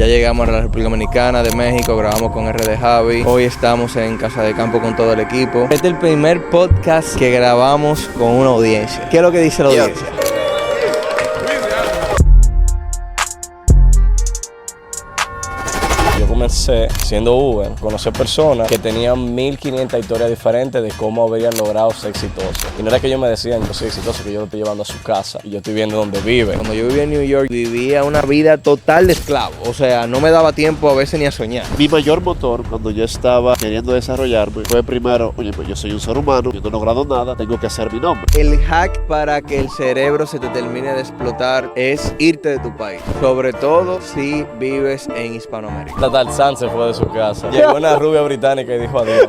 Ya llegamos a la República Dominicana, de México, grabamos con RD Javi. Hoy estamos en Casa de Campo con todo el equipo. Este es el primer podcast que grabamos con una audiencia. ¿Qué es lo que dice la audiencia? Yo comencé siendo Uber, conocí personas que tenían 1500 historias diferentes de cómo habrían logrado ser exitosos. Y no era que yo me decía, yo soy exitoso, que yo lo estoy llevando a su casa y yo estoy viendo dónde vive. Cuando yo vivía en New York, vivía una vida total de esclavo. O sea, no me daba tiempo a veces ni a soñar. Mi mayor motor cuando yo estaba queriendo desarrollarme fue primero, oye, pues yo soy un ser humano, yo no he logrado nada, tengo que hacer mi nombre. El hack para que el cerebro se te termine de explotar es irte de tu país. Sobre todo si vives en Hispanoamérica. Tarzán se fue de su casa. Llegó una rubia británica y dijo adiós.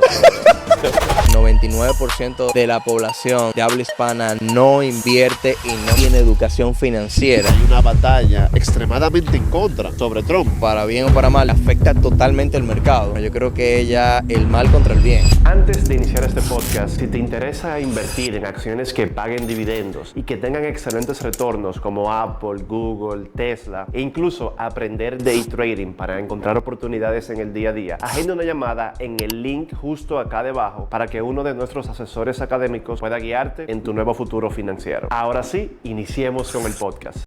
99% de la población de habla hispana no invierte y no tiene educación financiera. Hay una batalla extremadamente en contra sobre Trump. Para bien o para mal, afecta totalmente el mercado. Yo creo que ella el mal contra el bien. Antes de iniciar este podcast, si te interesa invertir en acciones que paguen dividendos y que tengan excelentes retornos como Apple, Google, Tesla e incluso aprender day trading para encontrar oportunidades en el día a día, agenda una llamada en el link justo acá debajo para que uno de nuestros asesores académicos pueda guiarte en tu nuevo futuro financiero. Ahora sí, iniciemos con el podcast.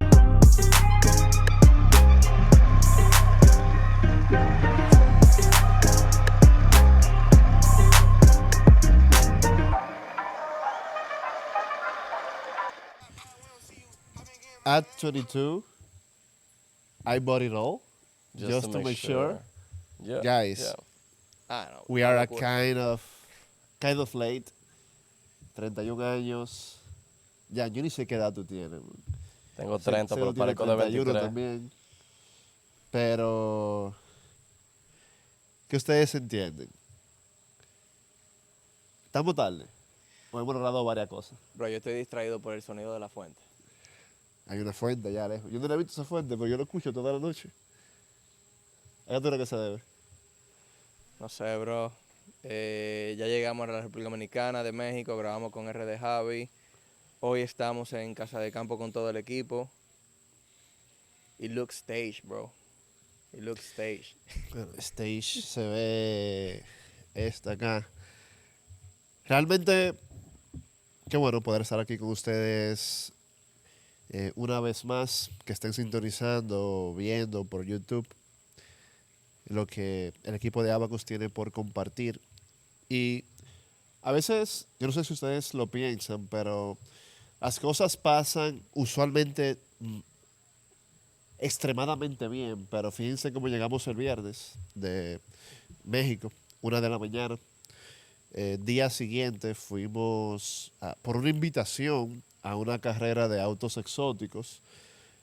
At 22, I bought it all, just to make sure. Yeah. Guys, we are kind of late. 31 años. Ya, yo ni sé qué edad tú tienes. Tengo 30, pero tiene parezco de 23. también. Pero, ¿qué ustedes entienden? ¿Estamos tarde? O hemos logrado varias cosas. Bro, yo estoy distraído por el sonido de la fuente. Hay una fuente allá lejos. Yo no la he visto esa fuente, pero yo la escucho toda la noche. ¿A qué tú crees que se debe? No sé, bro. Ya llegamos a la República Dominicana, de México, grabamos con RD Javi. Hoy estamos en Casa de Campo con todo el equipo. It looks staged, bro. It looks staged. Bueno, stage se ve esta acá. Realmente, qué bueno poder estar aquí con ustedes una vez más, que estén sintonizando, viendo por YouTube lo que el equipo de Abacus tiene por compartir. Y a veces, yo no sé si ustedes lo piensan, pero las cosas pasan usualmente extremadamente bien, pero fíjense cómo llegamos el viernes de México, 1 de la mañana. Día siguiente fuimos por una invitación a una carrera de autos exóticos,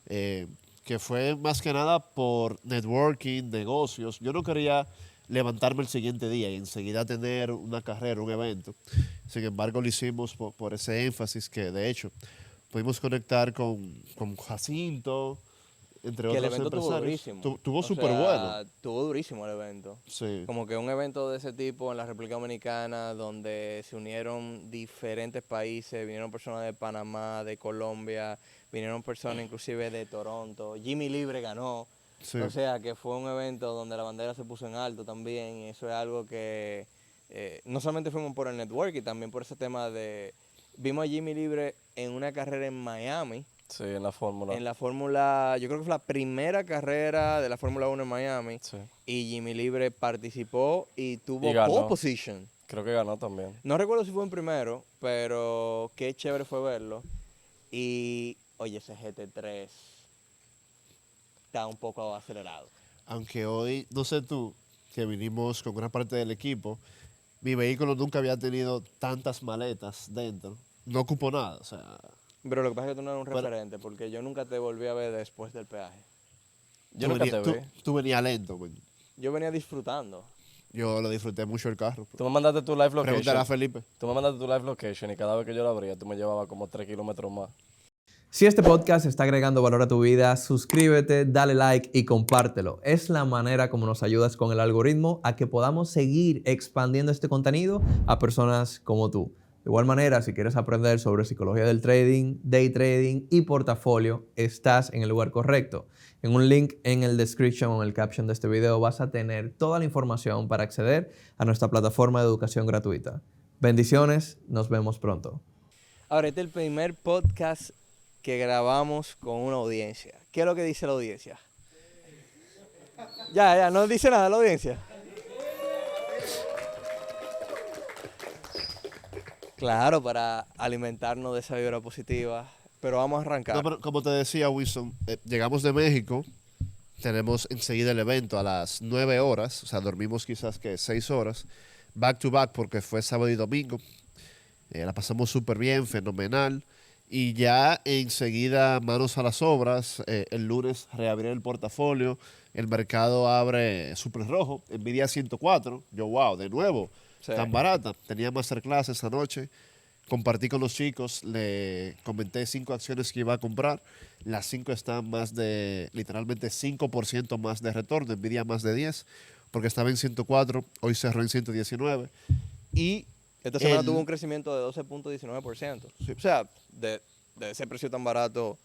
que fue más que nada por networking, negocios. Yo no quería levantarme el siguiente día y enseguida tener una carrera, un evento. Sin embargo, lo hicimos por ese énfasis que, de hecho, pudimos conectar con Jacinto, entre Que el otros evento estuvo empresarios. durísimo. Tuvo O súper sea, bueno. Estuvo durísimo el evento. Sí. Como que un evento de ese tipo en la República Dominicana, donde se unieron diferentes países, vinieron personas de Panamá, de Colombia, vinieron personas inclusive de Toronto. Jimmy Libre ganó. Sí. O sea, que fue un evento donde la bandera se puso en alto también. Y eso es algo que no solamente fuimos por el network, y también por ese tema de... Vimos a Jimmy Libre en una carrera en Miami. Sí, en la fórmula. En la Fórmula, yo creo que fue la primera carrera de la Fórmula 1 en Miami. Sí. Y Jimmy Libre participó y tuvo Y ganó. pole position. Creo que ganó también. No recuerdo si fue en primero, pero qué chévere fue verlo. Y, oye, ese GT3 está un poco acelerado. Aunque hoy, no sé tú, que vinimos con gran parte del equipo, mi vehículo nunca había tenido tantas maletas dentro. No ocupó nada, o sea... Pero lo que pasa es que tú no eres un Pero- referente, porque yo nunca te volví a ver después del peaje. Yo nunca te vi. Tú venías lento, man. Yo venía disfrutando. Yo lo disfruté mucho el carro. Tú me mandaste tu live Pregúntale a location. Felipe. Tú me mandaste tu live location y cada vez que yo lo abría, tú me llevabas como 3 kilómetros más. Si este podcast está agregando valor a tu vida, suscríbete, dale like y compártelo. Es la manera como nos ayudas con el algoritmo a que podamos seguir expandiendo este contenido a personas como tú. De igual manera, si quieres aprender sobre psicología del trading, day trading y portafolio, estás en el lugar correcto. En un link en el description o en el caption de este video vas a tener toda la información para acceder a nuestra plataforma de educación gratuita. Bendiciones, nos vemos pronto. Ahora, este es el primer podcast que grabamos con una audiencia. ¿Qué es lo que dice la audiencia? Ya, no dice nada la audiencia. Claro, para alimentarnos de esa vibra positiva. Pero vamos a arrancar. No, pero como te decía, Wilson, llegamos de México, tenemos enseguida el evento a las 9 horas, o sea, dormimos quizás que 6 horas, back to back porque fue sábado y domingo. La pasamos súper bien, fenomenal. Y ya enseguida manos a las obras, el lunes reabrir el portafolio, el mercado abre súper rojo, Nvidia 104, yo wow, de nuevo, Sí. tan barata. Tenía masterclass esa noche, compartí con los chicos, le comenté 5 acciones que iba a comprar, las 5 están literalmente 5% más de retorno, Nvidia más de 10, porque estaba en 104, hoy cerró en 119. Y Esta semana tuvo un crecimiento de 12.19%. O sea, de ese precio tan barato,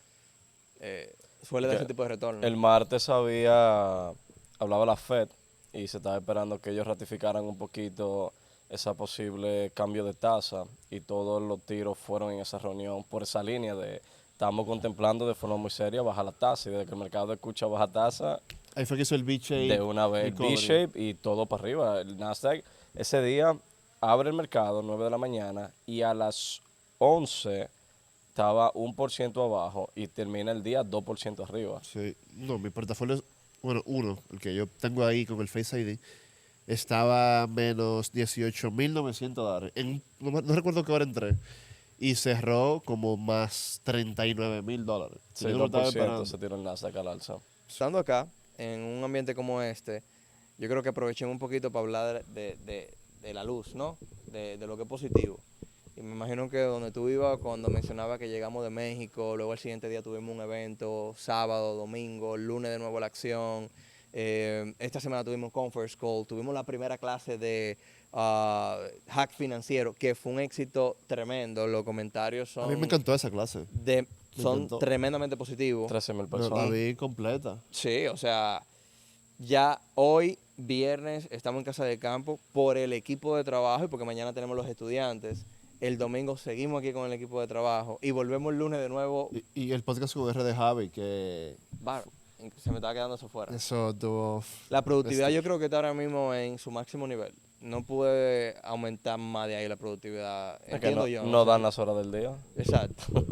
suele dar ese tipo de retorno. El martes hablaba la Fed y se estaba esperando que ellos ratificaran un poquito ese posible cambio de tasa y todos los tiros fueron en esa reunión por esa línea de estamos contemplando de forma muy seria bajar la tasa y desde que el mercado escucha baja tasa, ahí fue que hizo el B-shape. de una vez recovery. B-shape y todo para arriba. El Nasdaq ese día abre el mercado 9 de la mañana y a las 11 estaba 1% abajo y termina el día 2% arriba. Sí, no, mi portafolio, bueno, el que yo tengo ahí con el Face ID, estaba menos $18,900. No recuerdo qué hora entré. Y cerró como más $39,000. Sí, Yo no lo estaba 2% esperando. se tiró el Nasdaq al alza. Estando acá, en un ambiente como este, yo creo que aprovechemos un poquito para hablar de la luz, ¿no? De lo que es positivo. Y me imagino que donde tú ibas, cuando mencionaba que llegamos de México, luego el siguiente día tuvimos un evento, sábado, domingo, lunes de nuevo la acción. Esta semana tuvimos Conference Call, tuvimos la primera clase de hack financiero, que fue un éxito tremendo. Los comentarios A mí me son, encantó esa clase. son encantó. tremendamente positivos. 13,000 La personas. vi completa. Sí, o sea, ya hoy, viernes, estamos en Casa de Campo por el equipo de trabajo y porque mañana tenemos los estudiantes. El domingo seguimos aquí con el equipo de trabajo y volvemos el lunes de nuevo. Y el podcast con R de Javi, que Se me estaba quedando eso fuera. eso tuvo... La productividad yo creo que está ahora mismo en su máximo nivel. No puede aumentar más de ahí la productividad. Es que Entiendo no, yo. no sé. dan las horas del día. Exacto.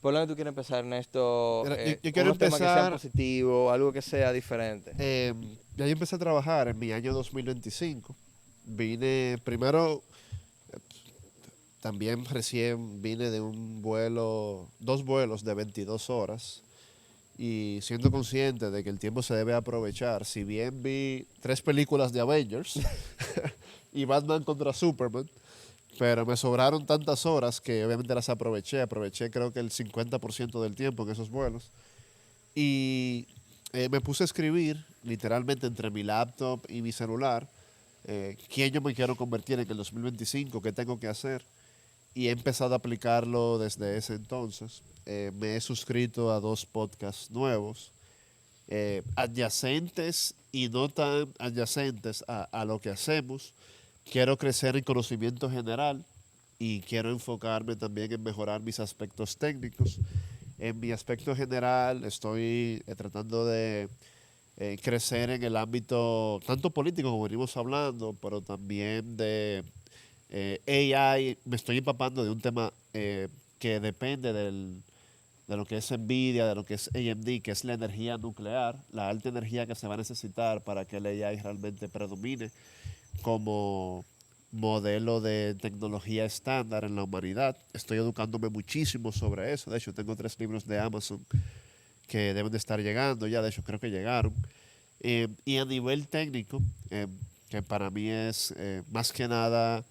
¿Por dónde tú quieres empezar, Ernesto? Mira, yo quiero unos temas que sean empezar- positivos, algo que sea diferente. Ya yo empecé a trabajar en mi año 2025. Vine primero, también recién vine de dos vuelos de 22 horas. Y siendo consciente de que el tiempo se debe aprovechar, si bien vi 3 películas de Avengers y Batman contra Superman, pero me sobraron tantas horas que obviamente las aproveché. Aproveché creo que el 50% del tiempo en esos vuelos. Y me puse a escribir literalmente entre mi laptop y mi celular quién yo me quiero convertir en el 2025, qué tengo que hacer. Y he empezado a aplicarlo desde ese entonces. Me he suscrito a 2 podcasts nuevos, adyacentes y no tan adyacentes a lo que hacemos. Quiero crecer en conocimiento general y quiero enfocarme también en mejorar mis aspectos técnicos. En mi aspecto general estoy tratando de crecer en el ámbito tanto político como venimos hablando, pero también de AI. Me estoy empapando de un tema que depende de lo que es Nvidia, de lo que es AMD, que es la energía nuclear, la alta energía que se va a necesitar para que el AI realmente predomine como modelo de tecnología estándar en la humanidad. Estoy educándome muchísimo sobre eso. De hecho, tengo 3 libros de Amazon que deben de estar llegando ya. De hecho, creo que llegaron. Y a nivel técnico, que para mí es más que nada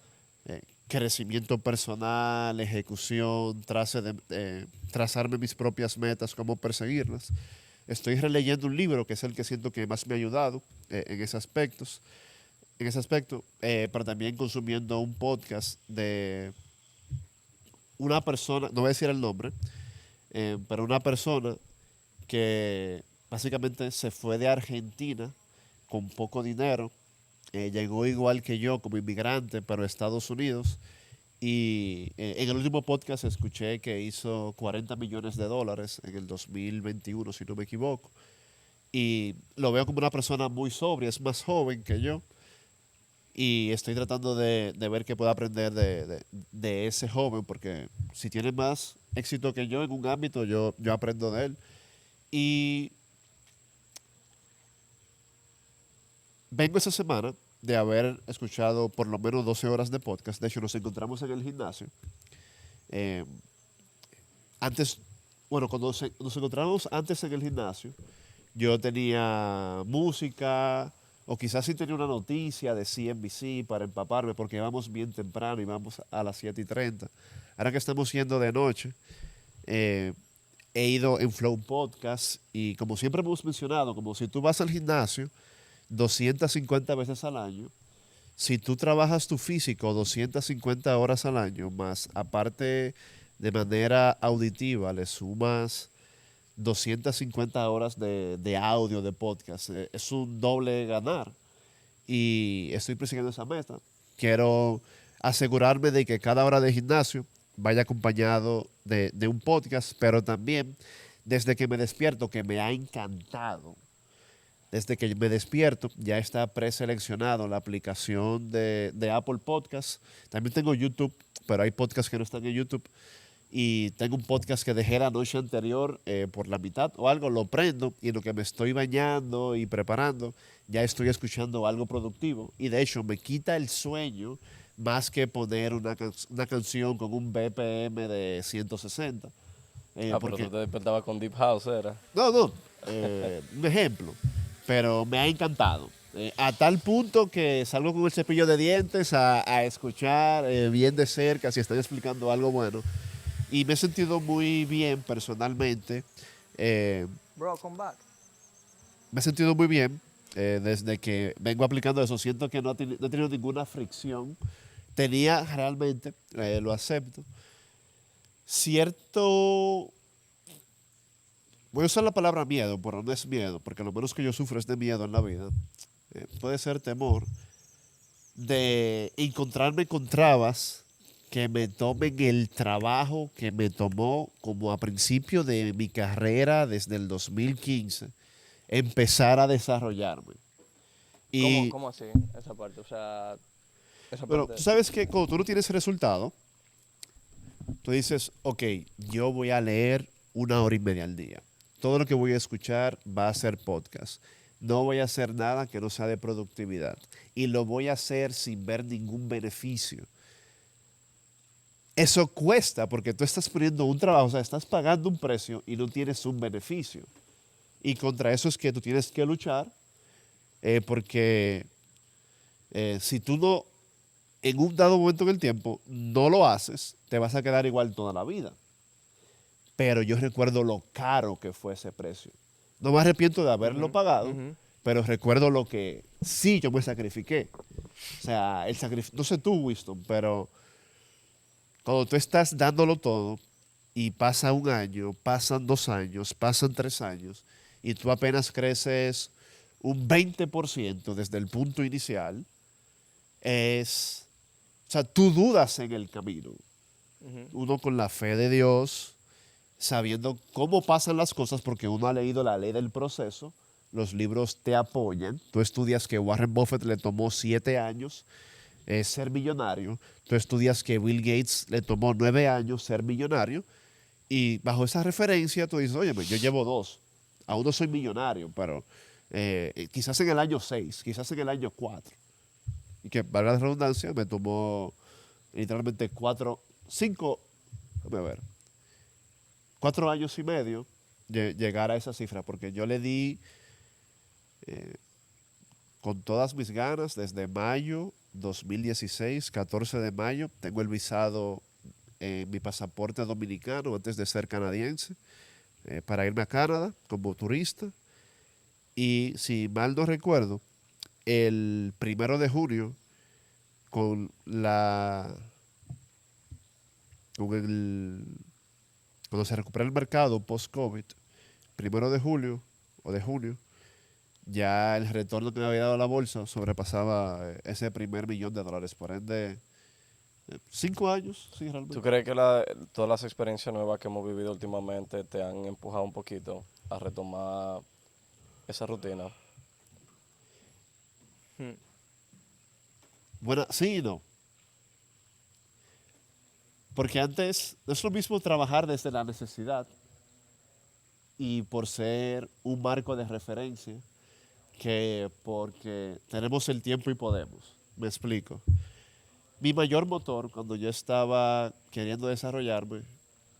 crecimiento personal, ejecución, trazarme mis propias metas, cómo perseguirlas. Estoy releyendo un libro que es el que siento que más me ha ayudado en ese aspecto, pero también consumiendo un podcast de una persona, no voy a decir el nombre, pero una persona que básicamente se fue de Argentina con poco dinero, llegó igual que yo como inmigrante, pero a Estados Unidos, y en el último podcast escuché que hizo $40 millones en el 2021, si no me equivoco, y lo veo como una persona muy sobria, es más joven que yo, y estoy tratando de ver qué puedo aprender de ese joven, porque si tiene más éxito que yo en un ámbito, yo aprendo de él. Y vengo esa semana de haber escuchado por lo menos 12 horas de podcast. De hecho, nos encontramos en el gimnasio. Eh, antes, bueno, cuando nos encontramos antes en el gimnasio, yo tenía música, o quizás sí tenía una noticia de CNBC para empaparme, porque vamos bien temprano y vamos a las 7:30. Ahora que estamos yendo de noche, eh, he ido en Flow Podcast y como siempre hemos mencionado, como si tú vas al gimnasio 250 veces al año, si tú trabajas tu físico 250 horas al año, más aparte de manera auditiva le sumas 250 horas de audio, de podcast, es un doble ganar. Y estoy persiguiendo esa meta. Quiero asegurarme de que cada hora de gimnasio vaya acompañado de un podcast, pero también desde que me despierto, que me ha encantado. Desde que me despierto ya está preseleccionado la aplicación de Apple Podcasts. También tengo YouTube, pero hay podcasts que no están en YouTube. Y tengo un podcast que dejé la noche anterior por la mitad o algo, lo prendo y en lo que me estoy bañando y preparando, ya estoy escuchando algo productivo. Y de hecho me quita el sueño más que poner una canción con un BPM de 160. Pero Porque tú te despertabas con Deep House, ¿era? no, un ejemplo. Pero me ha encantado. A tal punto que salgo con el cepillo de dientes a escuchar bien de cerca si están explicando algo bueno. Y me he sentido muy bien personalmente. Bro, come back. Me he sentido muy bien desde que vengo aplicando eso. Siento que no he tenido ninguna fricción. Tenía realmente, lo acepto, cierto. Voy a usar la palabra miedo, pero no es miedo, porque lo menos que yo sufro es de miedo en la vida. Puede ser temor de encontrarme con trabas que me tomen el trabajo que me tomó como a principio de mi carrera desde el 2015, empezar a desarrollarme. Y, ¿Cómo así? Esa parte, o sea, esa bueno, parte. tú sabes que cuando tú no tienes resultado, tú dices, ok, yo voy a leer 1 hora y media al día. Todo lo que voy a escuchar va a ser podcast. No voy a hacer nada que no sea de productividad. Y lo voy a hacer sin ver ningún beneficio. Eso cuesta porque tú estás poniendo un trabajo, o sea, estás pagando un precio y no tienes un beneficio. Y contra eso es que tú tienes que luchar porque si tú no, en un dado momento en el tiempo, no lo haces, te vas a quedar igual toda la vida. Pero yo recuerdo lo caro que fue ese precio. No me arrepiento de haberlo pagado, pero recuerdo lo que sí yo me sacrifiqué. O sea, el sacrificio, no sé tú, Winston, pero cuando tú estás dándolo todo y pasa 1 año, pasan 2 años, pasan 3 años y tú apenas creces un 20% desde el punto inicial, o sea, tú dudas en el camino. Uno con la fe de Dios, sabiendo cómo pasan las cosas, porque uno ha leído la ley del proceso, los libros te apoyan. Tú estudias que Warren Buffett le tomó 7 años ser millonario. Tú estudias que Bill Gates le tomó 9 años ser millonario. Y bajo esa referencia tú dices, oye, yo llevo 2. Aún no soy millonario, pero quizás en el año 6, quizás en el año 4. Y que, valga la redundancia, me tomó literalmente 5, déjame ver, 4 años y medio llegar a esa cifra, porque yo le di con todas mis ganas desde mayo 2016, 14 de mayo, tengo el visado en mi pasaporte dominicano antes de ser canadiense para irme a Canadá como turista. Y si mal no recuerdo, el 1 de junio, con cuando se recupera el mercado post-COVID, 1 de julio o de junio, ya el retorno que me había dado la bolsa sobrepasaba ese primer $1.000.000. Por ende, 5 años, sí, realmente. ¿Tú crees que todas las experiencias nuevas que hemos vivido últimamente te han empujado un poquito a retomar esa rutina? Bueno, sí y no. Porque antes no es lo mismo trabajar desde la necesidad y por ser un marco de referencia que porque tenemos el tiempo y podemos. Me explico. Mi mayor motor cuando yo estaba queriendo desarrollarme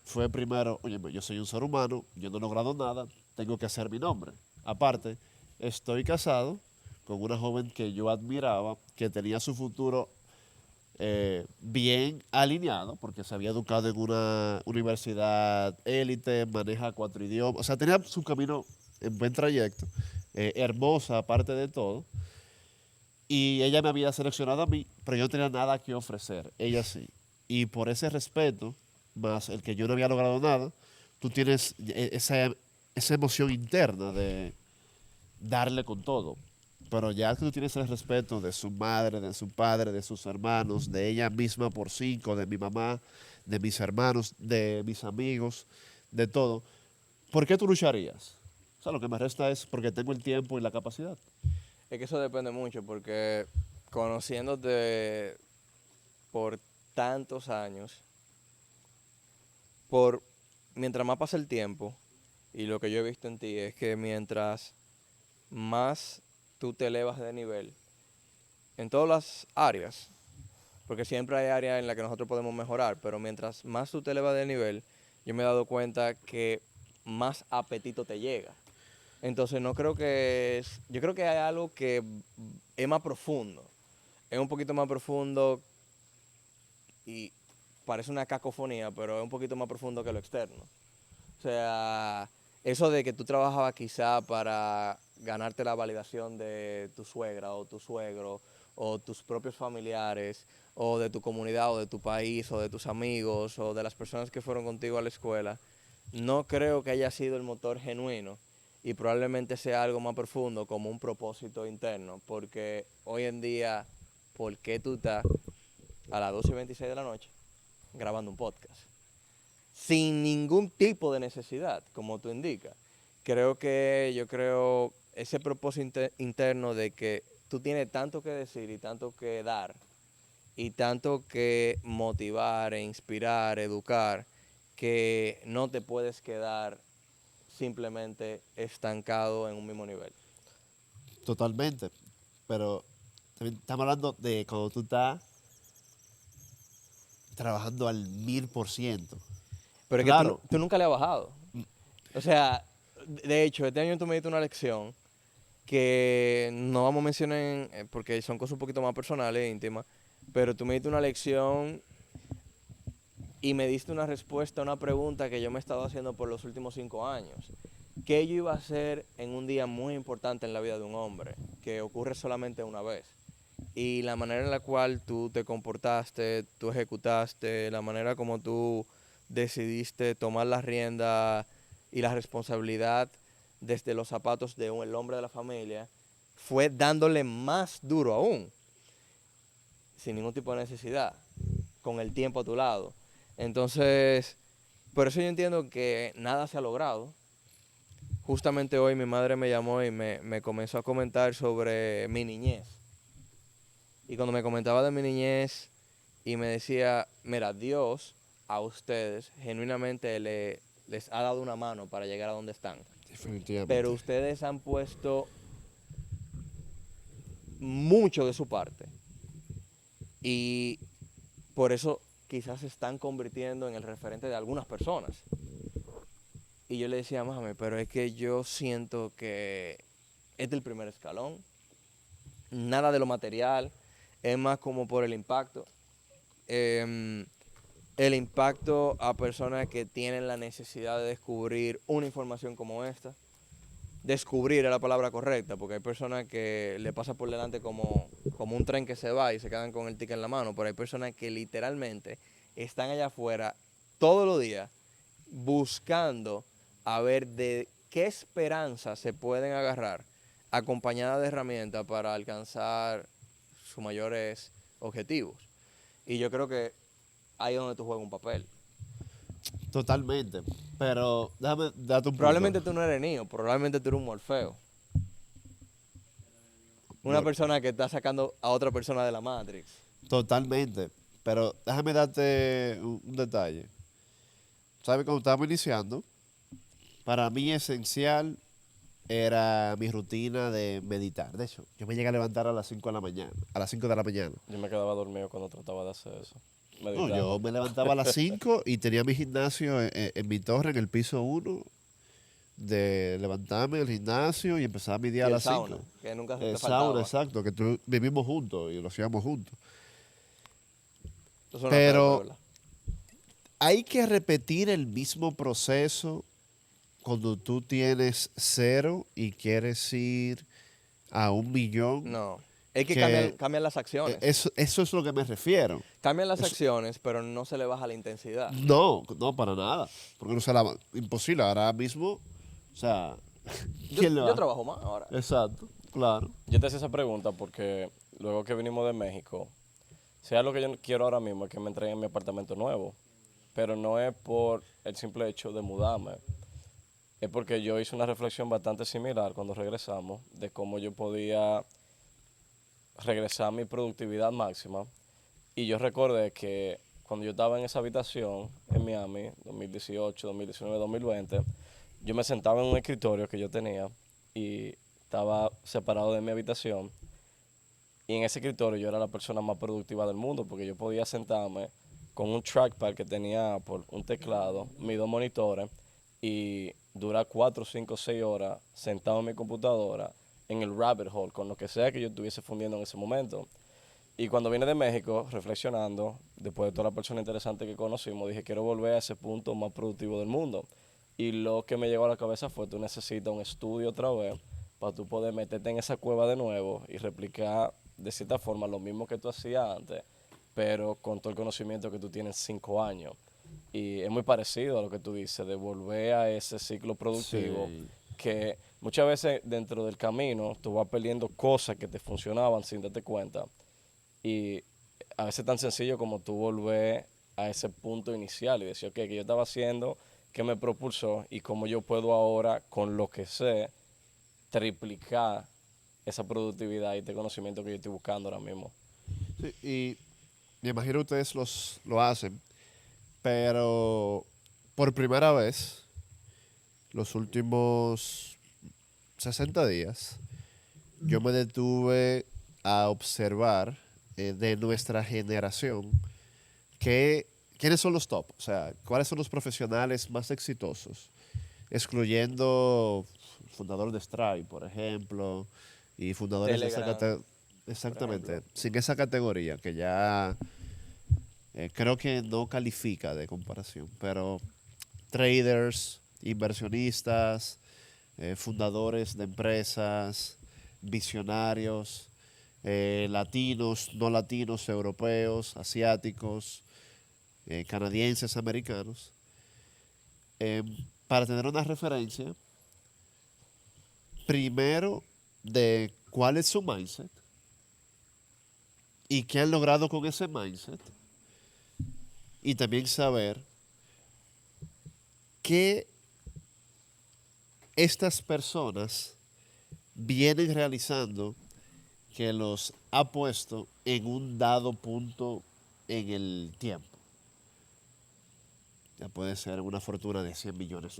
fue primero, oye, yo soy un ser humano, yo no he logrado nada, tengo que hacer mi nombre. Aparte, estoy casado con una joven que yo admiraba, que tenía su futuro bien alineado, porque se había educado en una universidad élite, maneja 4 idiomas, o sea, tenía su camino en buen trayecto, hermosa aparte de todo, y ella me había seleccionado a mí, pero yo no tenía nada que ofrecer, ella sí. Y por ese respeto, más el que yo no había logrado nada, tú tienes esa emoción interna de darle con todo. Pero ya que tú tienes el respeto de su madre, de su padre, de sus hermanos, de ella misma por 5, de mi mamá, de mis hermanos, de mis amigos, de todo, ¿por qué tú lucharías? O sea, lo que me resta es porque tengo el tiempo y la capacidad. Es que eso depende mucho porque conociéndote por tantos años, mientras más pasa el tiempo, y lo que yo he visto en ti es que mientras más tú te elevas de nivel en todas las áreas, porque siempre hay áreas en las que nosotros podemos mejorar, pero mientras más tú te elevas de nivel, yo me he dado cuenta que más apetito te llega. Entonces yo creo que hay algo que es más profundo, es un poquito más profundo y parece una cacofonía, pero es un poquito más profundo que lo externo. O sea, eso de que tú trabajabas quizá para ganarte la validación de tu suegra o tu suegro o tus propios familiares o de tu comunidad o de tu país o de tus amigos o de las personas que fueron contigo a la escuela, no creo que haya sido el motor genuino y probablemente sea algo más profundo como un propósito interno, porque hoy en día, ¿por qué tú estás a las 12:26 de la noche grabando un podcast? Sin ningún tipo de necesidad, como tú indicas. Yo creo ese propósito interno de que tú tienes tanto que decir y tanto que dar y tanto que motivar e inspirar, educar, que no te puedes quedar simplemente estancado en un mismo nivel. Totalmente. Pero también estamos hablando de cuando tú estás trabajando al 1000%. Pero es que Claro, tú nunca le has bajado. O sea, de hecho, este año tú me diste una lección que no vamos a mencionar porque son cosas un poquito más personales e íntimas, pero tú me diste una lección y me diste una respuesta a una pregunta que yo me he estado haciendo por los últimos 5 años. ¿Qué yo iba a hacer en un día muy importante en la vida de un hombre, que ocurre solamente una vez? Y la manera en la cual tú te comportaste, tú ejecutaste, la manera como tú decidiste tomar la rienda y la responsabilidad desde los zapatos de el hombre de la familia, fue dándole más duro aún, sin ningún tipo de necesidad, con el tiempo a tu lado. Entonces, por eso yo entiendo que nada se ha logrado. Justamente hoy mi madre me llamó y me comenzó a comentar sobre mi niñez. Y cuando me comentaba de mi niñez y me decía, mira, Dios a ustedes genuinamente les ha dado una mano para llegar a donde están. definitivamente. Pero ustedes han puesto mucho de su parte. Y por eso quizás se están convirtiendo en el referente de algunas personas. Y yo le decía, mami, pero es que yo siento que es del primer escalón. Nada de lo material, es más como por el impacto. El impacto a personas que tienen la necesidad de descubrir una información como esta. Descubrir es la palabra correcta, porque hay personas que le pasa por delante como un tren que se va y se quedan con el ticket en la mano, pero hay personas que literalmente están allá afuera todos los días buscando a ver de qué esperanzas se pueden agarrar acompañadas de herramientas para alcanzar sus mayores objetivos. Y yo creo que ahí es donde tú juegas un papel. Totalmente. Pero déjame darte un Probablemente punto. tú no eres Neo, probablemente tú eres un Morfeo. Una persona que está sacando a otra persona de la Matrix. Totalmente. Pero déjame darte un detalle. ¿Sabes? Cuando estábamos iniciando, para mí esencial era mi rutina de meditar. De hecho, yo me llegué a levantar a las 5 de la mañana. A las 5 de la mañana. Yo me quedaba dormido cuando trataba de hacer eso. No, Meditando. yo me levantaba a las 5 y tenía mi gimnasio en mi torre, en el piso 1, de levantarme del gimnasio y empezar mi día Y a el las 5. sauna, que nunca se te El faltaba. sauna, exacto, que vivimos juntos y lo hacíamos juntos. Eso es una Pero- fe, ¿verdad? Hay que repetir el mismo proceso cuando tú tienes 0 y quieres ir a 1.000.000. No. Es que que- cambian las acciones. Eso es lo que me refiero. Cambian las acciones, pero no se le baja la intensidad. No, no, para nada. Porque no será imposible. Ahora mismo, o sea, ¿quién le va? Yo trabajo más ahora. Exacto, claro. Yo te hacía esa pregunta porque luego que vinimos de México, sea lo que yo quiero ahora mismo es que me entreguen mi apartamento nuevo. Pero no es por el simple hecho de mudarme. Es porque yo hice una reflexión bastante similar cuando regresamos de cómo yo podía regresar a mi productividad máxima. Y yo recordé que cuando yo estaba en esa habitación en Miami, 2018, 2019, 2020, yo me sentaba en un escritorio que yo tenía y estaba separado de mi habitación. Y en ese escritorio yo era la persona más productiva del mundo porque yo podía sentarme con un trackpad que tenía por un teclado, mis 2 monitores y durar 4, 5, 6 horas sentado en mi computadora en el rabbit hole, con lo que sea que yo estuviese fundiendo en ese momento. Y cuando vine de México, reflexionando, después de toda la persona interesante que conocimos, dije, quiero volver a ese punto más productivo del mundo. Y lo que me llegó a la cabeza fue, tú necesitas un estudio otra vez para tú poder meterte en esa cueva de nuevo y replicar de cierta forma lo mismo que tú hacías antes, pero con todo el conocimiento que tú tienes en 5 años. Y es muy parecido a lo que tú dices, de volver a ese ciclo productivo, Sí. que muchas veces dentro del camino tú vas perdiendo cosas que te funcionaban sin darte cuenta. Y a veces tan sencillo como tú volver a ese punto inicial y decir, ok, que yo estaba haciendo, qué me propulsó y cómo yo puedo ahora, con lo que sé, triplicar esa productividad y este conocimiento que yo estoy buscando ahora mismo. Sí, y me imagino que ustedes lo hacen, pero por primera vez, los últimos 60 días, yo me detuve a observar de nuestra generación quiénes son los top, o sea, cuáles son los profesionales más exitosos, excluyendo fundador de Stripe, por ejemplo, y fundadores de esa Telegram, categoría. Exactamente, ejemplo. sin esa categoría que ya creo que no califica de comparación, pero traders, inversionistas, fundadores de empresas, visionarios, latinos, no latinos, europeos, asiáticos, canadienses, americanos, para tener una referencia, primero, de cuál es su mindset y qué han logrado con ese mindset, y también saber qué estas personas vienen realizando que los ha puesto en un dado punto en el tiempo. Ya puede ser una fortuna de $100 millones.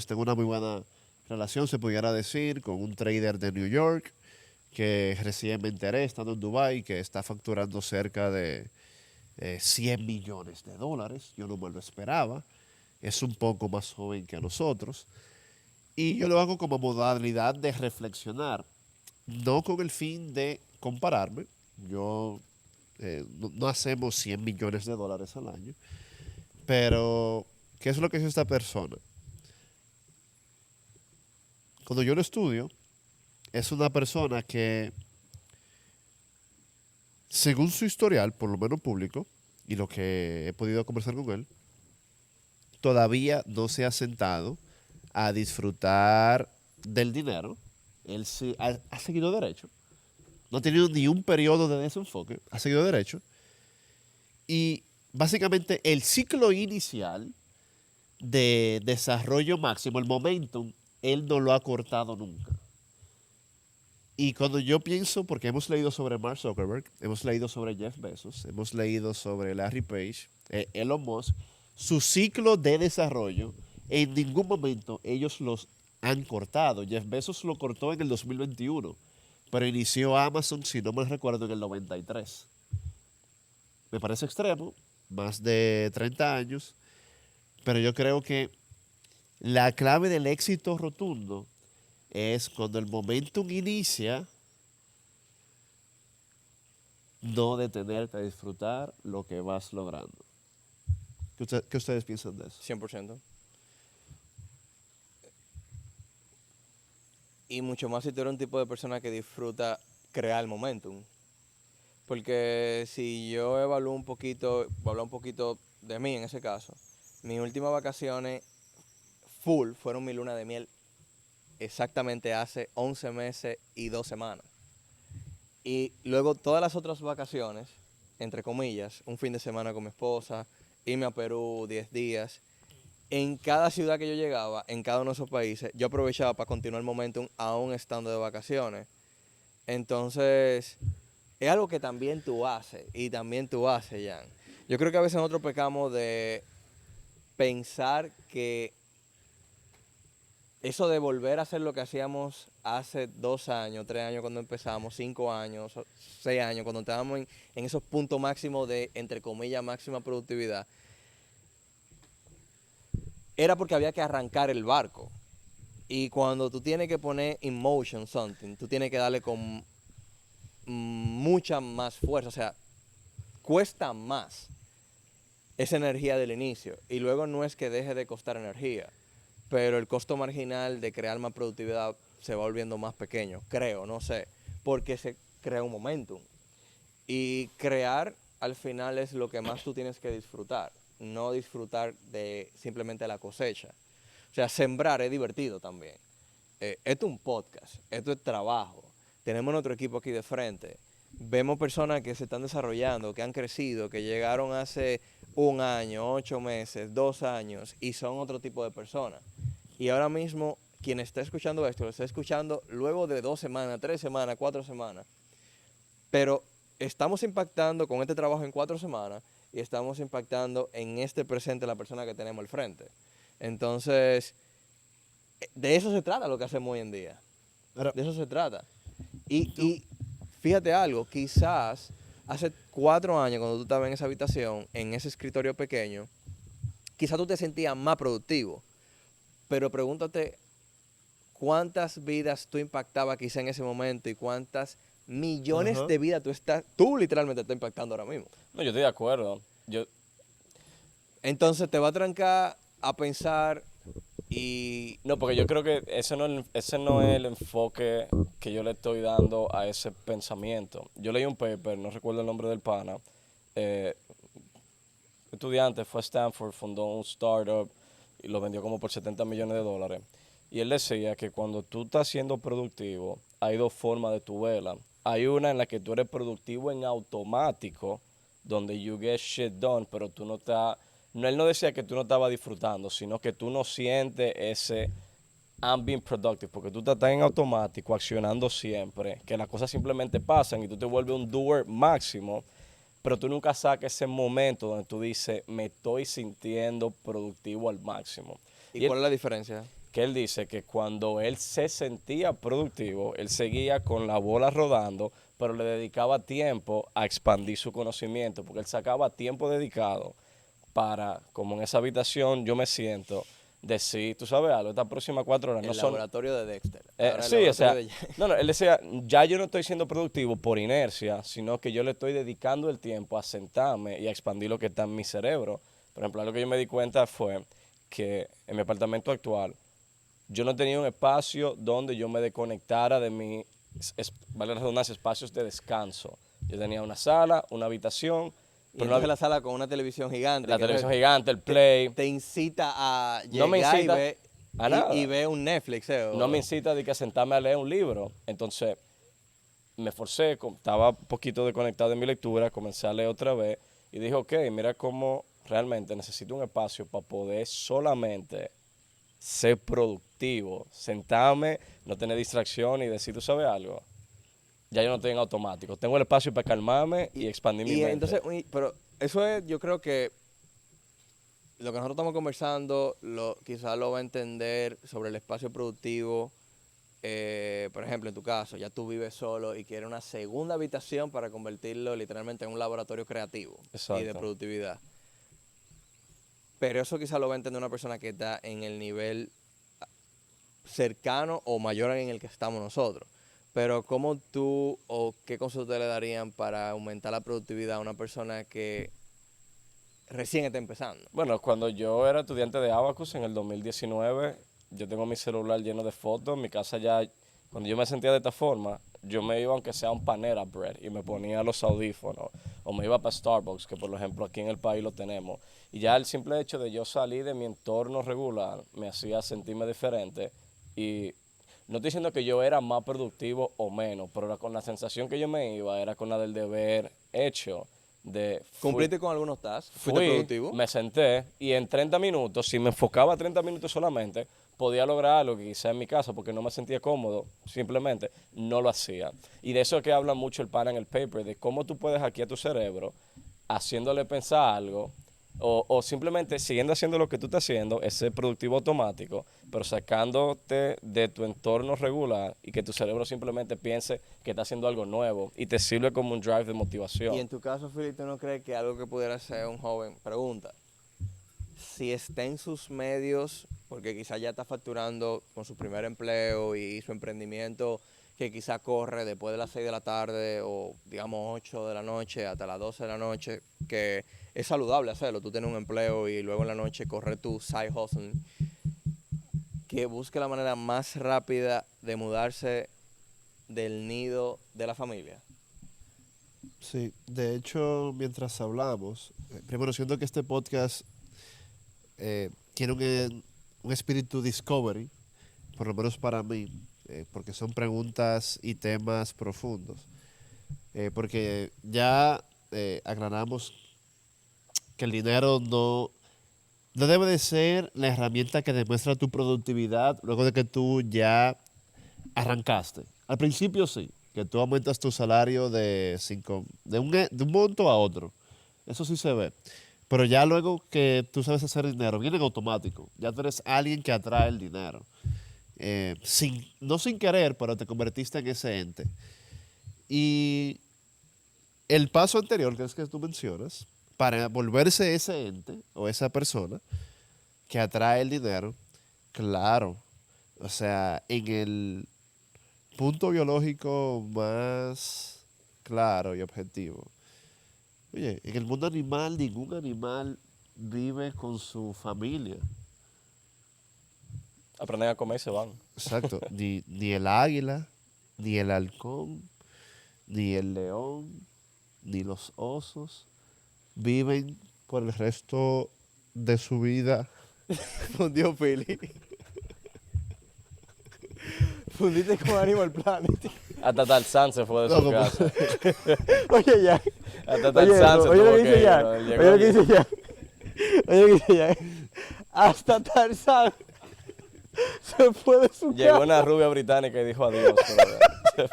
Tengo una muy buena relación, se pudiera decir, con un trader de New York que recién me enteré, estando en Dubái, que está facturando cerca de $100 millones. Yo no me lo esperaba. Es un poco más joven que nosotros. Y yo lo hago como modalidad de reflexionar, no con el fin de compararme. No hacemos $100 millones al año. Pero, ¿qué es lo que hizo esta persona? Cuando yo lo estudio, es una persona que, según su historial, por lo menos público, y lo que he podido conversar con él, todavía no se ha sentado a disfrutar del dinero. Él sí ha seguido derecho. No ha tenido ni un periodo de desenfoque. Ha seguido derecho. Y básicamente el ciclo inicial de desarrollo máximo, el momentum, él no lo ha cortado nunca. Y cuando yo pienso, porque hemos leído sobre Mark Zuckerberg, hemos leído sobre Jeff Bezos, hemos leído sobre Larry Page, Elon Musk, su ciclo de desarrollo, en ningún momento ellos los han cortado. Jeff Bezos lo cortó en el 2021, pero inició Amazon, si no me recuerdo, en el 93. Me parece extremo, más de 30 años, pero yo creo que la clave del éxito rotundo es cuando el momentum inicia, no detenerte a disfrutar lo que vas logrando. ¿Qué ustedes piensan de eso? 100%. Y mucho más si tú eres un tipo de persona que disfruta crear el momentum. Porque si yo evalúo un poquito, voy a hablar un poquito de mí en ese caso. Mis últimas vacaciones full fueron mi luna de miel exactamente hace 11 meses y 2 semanas. Y luego todas las otras vacaciones, entre comillas, un fin de semana con mi esposa, irme a Perú 10 días. En cada ciudad que yo llegaba, en cada uno de esos países, yo aprovechaba para continuar el momentum aún estando de vacaciones. Entonces, es algo que también tú haces, y también tú haces, Jan. Yo creo que a veces nosotros pecamos de pensar que eso de volver a hacer lo que hacíamos hace 2 años, 3 años cuando empezamos, 5 años, 6 años, cuando estábamos en esos puntos máximos de, entre comillas, máxima productividad, era porque había que arrancar el barco. Y cuando tú tienes que poner in motion something, tú tienes que darle con mucha más fuerza. O sea, cuesta más esa energía del inicio. Y luego no es que deje de costar energía, pero el costo marginal de crear más productividad se va volviendo más pequeño, creo, no sé, porque se crea un momentum. Y crear al final es lo que más tú tienes que disfrutar, no disfrutar de simplemente la cosecha. O sea, sembrar es divertido también. Esto es un podcast, esto es trabajo. Tenemos nuestro equipo aquí de frente. Vemos personas que se están desarrollando, que han crecido, que llegaron hace 1 año, 8 meses, 2 años y son otro tipo de personas. Y ahora mismo, quien está escuchando esto, lo está escuchando luego de 2 semanas, 3 semanas, 4 semanas. Pero estamos impactando con este trabajo en 4 semanas y estamos impactando en este presente la persona que tenemos al frente. Entonces, de eso se trata lo que hacemos hoy en día. Pero- De eso se trata. Y fíjate algo, quizás hace 4 años cuando tú estabas en esa habitación, en ese escritorio pequeño, quizás tú te sentías más productivo. Pero pregúntate cuántas vidas tú impactabas quizá en ese momento y cuántas millones Ajá. de vidas tú literalmente estás impactando ahora mismo. No, yo estoy de acuerdo. Entonces te va a trancar a pensar y No, porque yo creo que ese no es el enfoque que yo le estoy dando a ese pensamiento. Yo leí un paper, no recuerdo el nombre del pana, estudiante, fue a Stanford, fundó un startup y lo vendió como por $70 millones. Y él decía que cuando tú estás siendo productivo, hay 2 formas de tu vela. Hay una en la que tú eres productivo en automático, donde you get shit done, pero tú no estás... No, él no decía que tú no estabas disfrutando, sino que tú no sientes ese I'm being productive, porque tú estás en automático, accionando siempre, que las cosas simplemente pasan y tú te vuelves un doer máximo, pero tú nunca sacas ese momento donde tú dices, me estoy sintiendo productivo al máximo. ¿y cuál es la diferencia? Que él dice que cuando él se sentía productivo, él seguía con la bola rodando, pero le dedicaba tiempo a expandir su conocimiento, porque él sacaba tiempo dedicado para, como en esa habitación yo me siento, decir, tú sabes algo, estas próximas 4 horas El no son... laboratorio de Dexter. Ahora el sí, o sea, laboratorio de- no, él decía, ya yo no estoy siendo productivo por inercia, sino que yo le estoy dedicando el tiempo a sentarme y a expandir lo que está en mi cerebro. Por ejemplo, algo que yo me di cuenta fue que en mi apartamento actual, yo no tenía un espacio donde yo me desconectara de vale la redundancia, espacios de descanso. Yo tenía una sala, una habitación Y entonces la sala con una televisión gigante. La televisión gigante, el play. Te incita a No me llegar incita a nada. y ver un Netflix. No me incita de que sentarme a leer un libro. Entonces, me forcé, estaba un poquito desconectado de mi lectura, comencé a leer otra vez y dije, ok, mira cómo realmente necesito un espacio para poder solamente ser productivo, sentarme, no tener distracción y decir, ¿tú sabes algo? Ya yo no estoy en automático. Tengo el espacio para calmarme y expandir mi mente. Entonces, pero eso es, yo creo que lo que nosotros estamos conversando, quizás lo va a entender sobre el espacio productivo. Por ejemplo, en tu caso, ya tú vives solo y quieres una segunda habitación para convertirlo literalmente en un laboratorio creativo y de Exacto. productividad. Pero eso quizás lo va a entender una persona que está en el nivel cercano o mayor en el que estamos nosotros. Pero ¿cómo tú o qué consejos te le darían para aumentar la productividad a una persona que recién está empezando? Bueno, cuando yo era estudiante de Abacus en el 2019, yo tengo mi celular lleno de fotos. En mi casa ya, cuando yo me sentía de esta forma, yo me iba aunque sea a un Panera Bread y me ponía los audífonos. O me iba para Starbucks, que por ejemplo aquí en el país lo tenemos. Y ya el simple hecho de yo salir de mi entorno regular me hacía sentirme diferente. Y no estoy diciendo que yo era más productivo o menos, pero con la sensación que yo me iba era con la del deber hecho. ¿Cumpliste con algunos tasks? ¿Fuiste Fui, productivo? me senté y en 30 minutos, si me enfocaba 30 minutos solamente, podía lograr algo que quizá en mi casa, porque no me sentía cómodo, simplemente no lo hacía. Y de eso es que habla mucho el pana en el paper, de cómo tú puedes hackear tu cerebro haciéndole pensar algo o simplemente siguiendo haciendo lo que tú estás haciendo, ese productivo automático, pero sacándote de tu entorno regular y que tu cerebro simplemente piense que está haciendo algo nuevo y te sirve como un drive de motivación. Y en tu caso, Philip, ¿tú no crees que algo que pudiera ser un joven, pregunta, si está en sus medios, porque quizás ya está facturando con su primer empleo y su emprendimiento, que quizá corre después de las 6 de la tarde o digamos 8 de la noche hasta las 12 de la noche, que es saludable hacerlo, tú tienes un empleo y luego en la noche correr tu side hustle, que busque la manera más rápida de mudarse del nido de la familia? Sí, de hecho, mientras hablamos, primero siento que este podcast tiene un espíritu discovery, por lo menos para mí, porque son preguntas y temas profundos. Porque ya aclaramos que el dinero no debe de ser la herramienta que demuestra tu productividad luego de que tú ya arrancaste. Al principio sí, que tú aumentas tu salario de un monto a otro. Eso sí se ve. Pero ya luego que tú sabes hacer dinero, viene en automático. Ya tú eres alguien que atrae el dinero. No sin querer, pero te convertiste en ese ente. Y el paso anterior, que es que tú mencionas, para volverse ese ente o esa persona que atrae el dinero, claro, o sea, en el punto biológico más claro y objetivo. Oye, en el mundo animal, ningún animal vive con su familia. Aprenden a comer y se van. Exacto. Ni el águila, ni el halcón, ni el león, ni los osos viven por el resto de su vida. Fundió Philly. Fundiste con Animal Planet. Hasta Tarzán se fue de su casa. Oye, ya. Hasta Tarzán se oye lo tuvo que que dice ir, ya. bro. Llegó Oye lo que allí. dice ya. Oye lo que dice ya. Hasta Tarzán se fue de su Llegó casa. una rubia británica y dijo adiós. Pero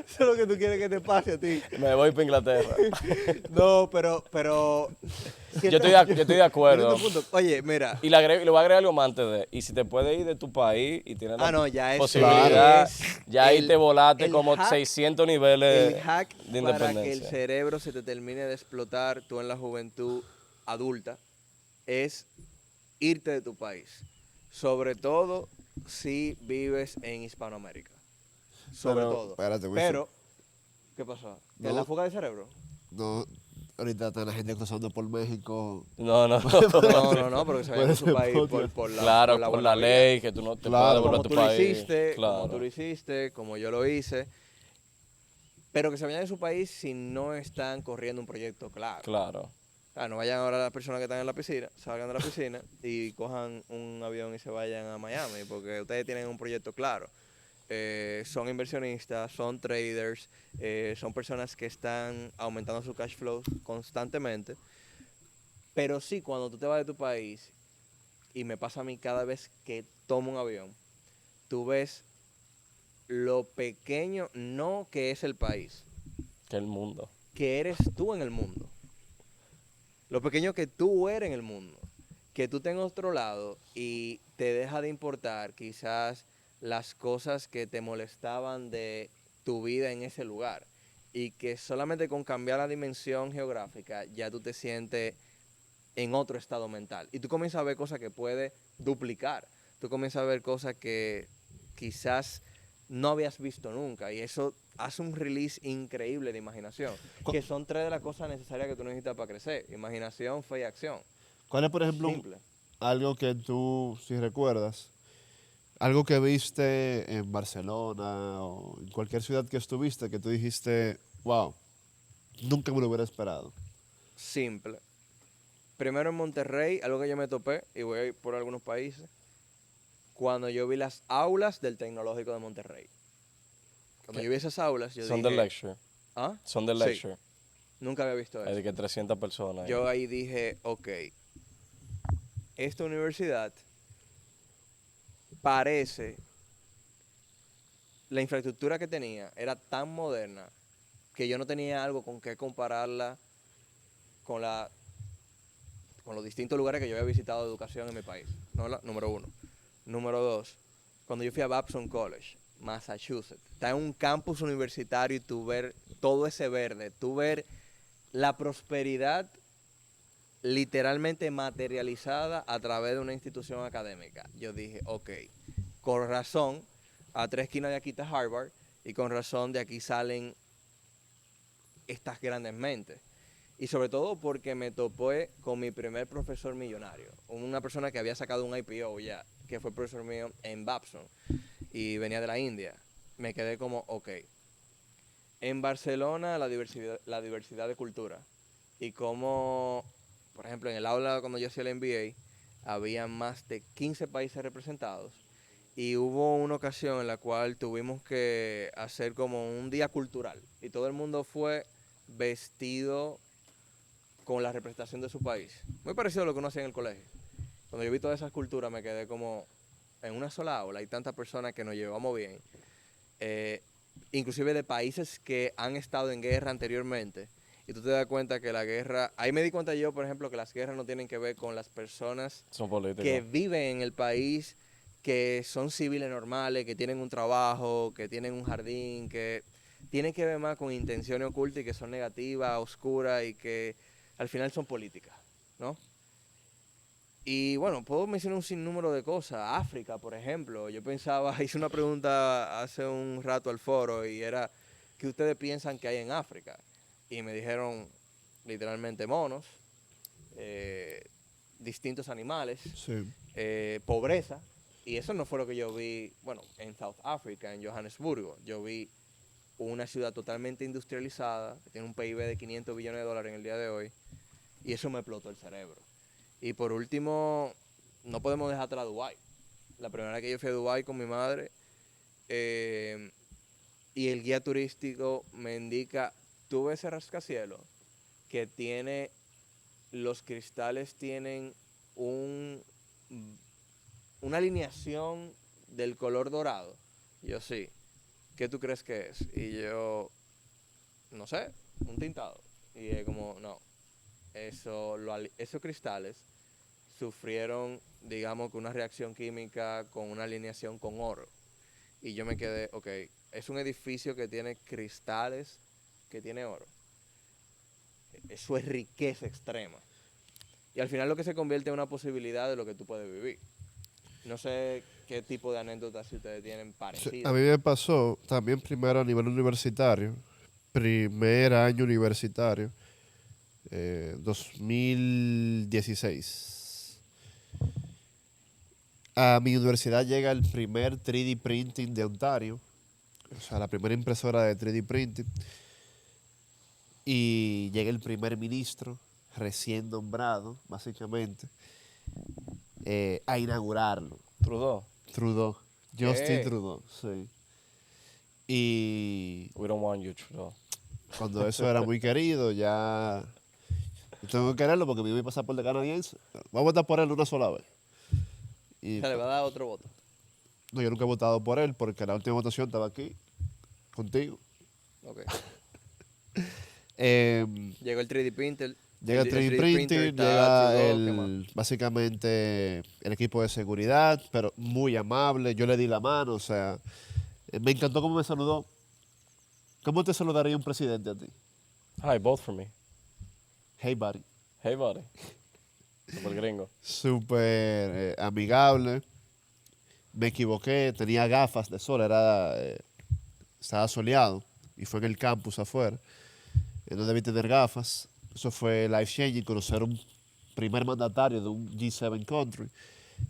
Eso es lo que tú quieres que te pase a ti. me voy para Inglaterra. No, pero Yo estoy de acuerdo. Entiendo tu punto. Oye, mira. Y le voy a agregar algo más antes de. Y si te puedes ir de tu país y tienes la No, ya eso posibilidad, es ya ahí el- te volaste el como hack- 600 niveles El hack de para que el independencia. cerebro se te termine de explotar tú en la juventud adulta es irte de tu país. Sobre todo si vives en Hispanoamérica. Sobre Pero, todo. espérate, Wilson. Pero, ¿qué pasó? ¿Que No. la fuga de cerebro? No, ahorita está la gente cruzando por México. No. No, porque se vayan de su Puede país ser por la Claro, por la por la buena ley, vía. que tú no te Claro. puedes devolver Como a tu tú lo país. hiciste, Claro. como tú lo hiciste, como yo lo hice. pero que se vayan de su país si no están corriendo un proyecto claro. Claro. No vayan ahora las personas que están en la piscina, salgan de la piscina y cojan un avión y se vayan a Miami, porque ustedes tienen un proyecto claro. Son inversionistas, son traders, son personas que están aumentando su cash flow constantemente. Pero sí, cuando tú te vas de tu país, y me pasa a mí cada vez que tomo un avión, tú ves lo pequeño, no que es el país, Que el mundo. que eres tú en el mundo. Lo pequeño que tú eres en el mundo. Que tú tengas otro lado y te deja de importar quizás las cosas que te molestaban de tu vida en ese lugar. Y que solamente con cambiar la dimensión geográfica ya tú te sientes en otro estado mental. Y tú comienzas a ver cosas que puedes duplicar. Tú comienzas a ver cosas que quizás no habías visto nunca. Y eso hace un release increíble de imaginación. Que son 3 de las cosas necesarias que tú necesitas para crecer. Imaginación, fe y acción. ¿Cuál es, por ejemplo, Simple. algo que tú, si recuerdas, algo que viste en Barcelona o en cualquier ciudad que estuviste que tú dijiste, wow, nunca me lo hubiera esperado? Simple. Primero en Monterrey, algo que yo me topé, y voy a ir por algunos países, cuando yo vi las aulas del Tecnológico de Monterrey. Cuando yo vi esas aulas, yo Son dije... de lecture. ¿Ah? Son de Sí, lecture. nunca había visto Hay eso. de que 300 personas. ahí. Yo ahí dije, ok, esta universidad parece, la infraestructura que tenía era tan moderna que yo no tenía algo con qué compararla con con los distintos lugares que yo había visitado de educación en mi país. Número 1. Número 2, cuando yo fui a Babson College, Massachusetts, está en un campus universitario y tú ver todo ese verde, tú ver la prosperidad literalmente materializada a través de una institución académica. Yo dije, ok, con razón, a 3 esquinas de aquí está Harvard y con razón de aquí salen estas grandes mentes. Y sobre todo porque me topé con mi primer profesor millonario, una persona que había sacado un IPO ya, que fue profesor mío en Babson y venía de la India. Me quedé como, ok, en Barcelona la diversidad de cultura y como, por ejemplo, en el aula cuando yo hacía el MBA, había más de 15 países representados y hubo una ocasión en la cual tuvimos que hacer como un día cultural y todo el mundo fue vestido con la representación de su país. Muy parecido a lo que uno hacía en el colegio. Cuando yo vi todas esas culturas me quedé como en una sola aula. Hay tantas personas que nos llevamos bien. Inclusive de países que han estado en guerra anteriormente. Y tú te das cuenta que la guerra... Ahí me di cuenta yo, por ejemplo, que las guerras no tienen que ver con las personas Son políticos. que viven en el país, que son civiles normales, que tienen un trabajo, que tienen un jardín, que tienen que ver más con intenciones ocultas y que son negativas, oscuras y que al final son políticas, ¿no? Y bueno, puedo mencionar un sinnúmero de cosas. África, por ejemplo. Yo pensaba, hice una pregunta hace un rato al foro y era, ¿qué ustedes piensan que hay en África? Y me dijeron literalmente monos, distintos animales, Sí. pobreza. Y eso no fue lo que yo vi, bueno, en South Africa, en Johannesburgo. Yo vi una ciudad totalmente industrializada, que tiene un PIB de 500 billones de dólares en el día de hoy. Y eso me explotó el cerebro. Y por último, no podemos dejar atrás Dubái. La primera vez que yo fui a Dubái con mi madre, y el guía turístico me indica, tú ves ese rascacielos que tiene, los cristales tienen una alineación del color dorado. Y yo, sí. ¿Qué tú crees que es? Y yo, no sé, un tintado. Y es como, no. Esos cristales sufrieron, digamos, que una reacción química con una alineación con oro. Y yo me quedé, ok, es un edificio que tiene cristales, que tiene oro. Eso es riqueza extrema. Y al final lo que se convierte en una posibilidad de lo que tú puedes vivir. No sé qué tipo de anécdotas si ustedes tienen Sí, parecidas. a mí me pasó también primero a nivel universitario, primer año universitario, 2016. A mi universidad llega el primer 3D printing de Ontario, o sea, la primera impresora de 3D printing. Y llega el primer ministro recién nombrado, básicamente, a inaugurarlo. Trudeau, Trudeau. Justin ¿Qué? Trudeau, sí. Y we don't want you, Trudeau. cuando eso era muy querido, ya... Yo tengo que quererlo porque me dio mi pasaporte canadiense. Voy a votar por él una sola vez. Y, Se le va a dar otro voto. no, yo nunca he votado por él porque la última votación estaba aquí, contigo. Ok. Llegó Llegó el 3D printer. el 3D printer, está llega activo, ¿qué más? básicamente el equipo de seguridad, pero muy amable. Yo le di la mano, o sea, me encantó cómo me saludó. ¿Cómo te saludaría un presidente a ti? Hi, both for me. Hey, buddy. Hey, buddy. Super gringo. Súper amigable. Me equivoqué, tenía gafas de sol, estaba soleado y fue en el campus afuera. No debí tener gafas. Eso fue life changing, conocer un primer mandatario de un G7 country.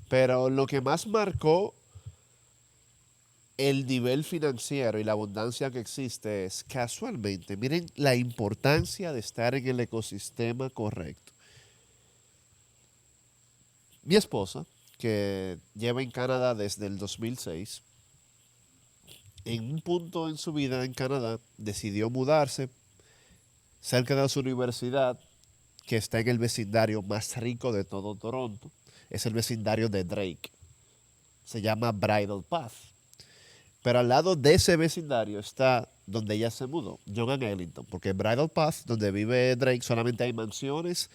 Pero lo que más marcó el nivel financiero y la abundancia que existe es casualmente, miren la importancia de estar en el ecosistema correcto. Mi esposa, que lleva en Canadá desde el 2006, en un punto en su vida en Canadá decidió mudarse cerca de su universidad, que está en el vecindario más rico de todo Toronto. Es el vecindario de Drake. Se llama Bridle Path. Pero al lado de ese vecindario está donde ella se mudó, John and Eglinton, porque en Bridle Path, donde vive Drake, solamente hay mansiones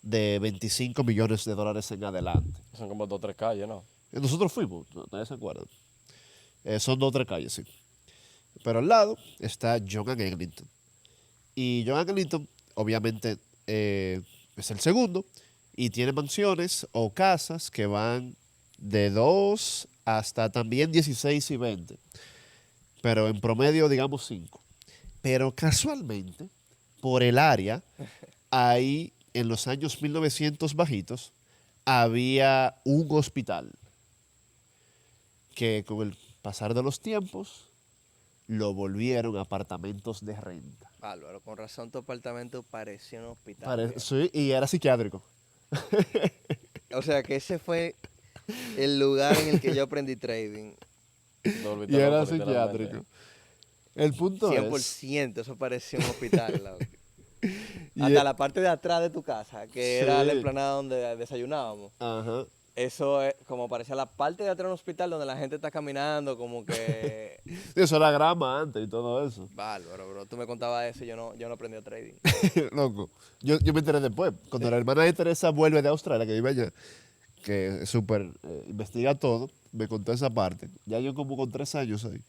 de 25 millones de dólares en adelante. Son como 2 o 3 calles, ¿no? Nosotros fuimos, ¿nadie se acuerda? Son 2 o 3 calles, sí. Pero al lado está John and Eglinton. Y John and Eglinton, obviamente, es el segundo y tiene mansiones o casas que van de 2 hasta también 16 y 20. Pero en promedio, digamos, 5. Pero casualmente, por el área, ahí en los años 1900 bajitos, había un hospital que con el pasar de los tiempos lo volvieron apartamentos de renta. Álvaro, con razón tu apartamento parecía un hospital. viejo. Sí, y era psiquiátrico. O sea que ese fue el lugar en el que yo aprendí trading. Lo Y era loco, literalmente. psiquiátrico. El punto es... 100%, eso parecía un hospital. loco. Y Hasta e- la parte de atrás de tu casa, que era la Sí. explanada donde desayunábamos. Ajá. Eso es como parecía la parte de atrás de un hospital donde la gente está caminando, como que... Sí, eso era grama antes y todo eso. Bárbaro, bro. Tú me contabas eso y yo no aprendí a trading. Loco. Yo me enteré después. Cuando la hermana de Teresa vuelve de Australia, que vive allá, que es súper investiga todo, me contó esa parte. Ya yo como con 3 años ahí.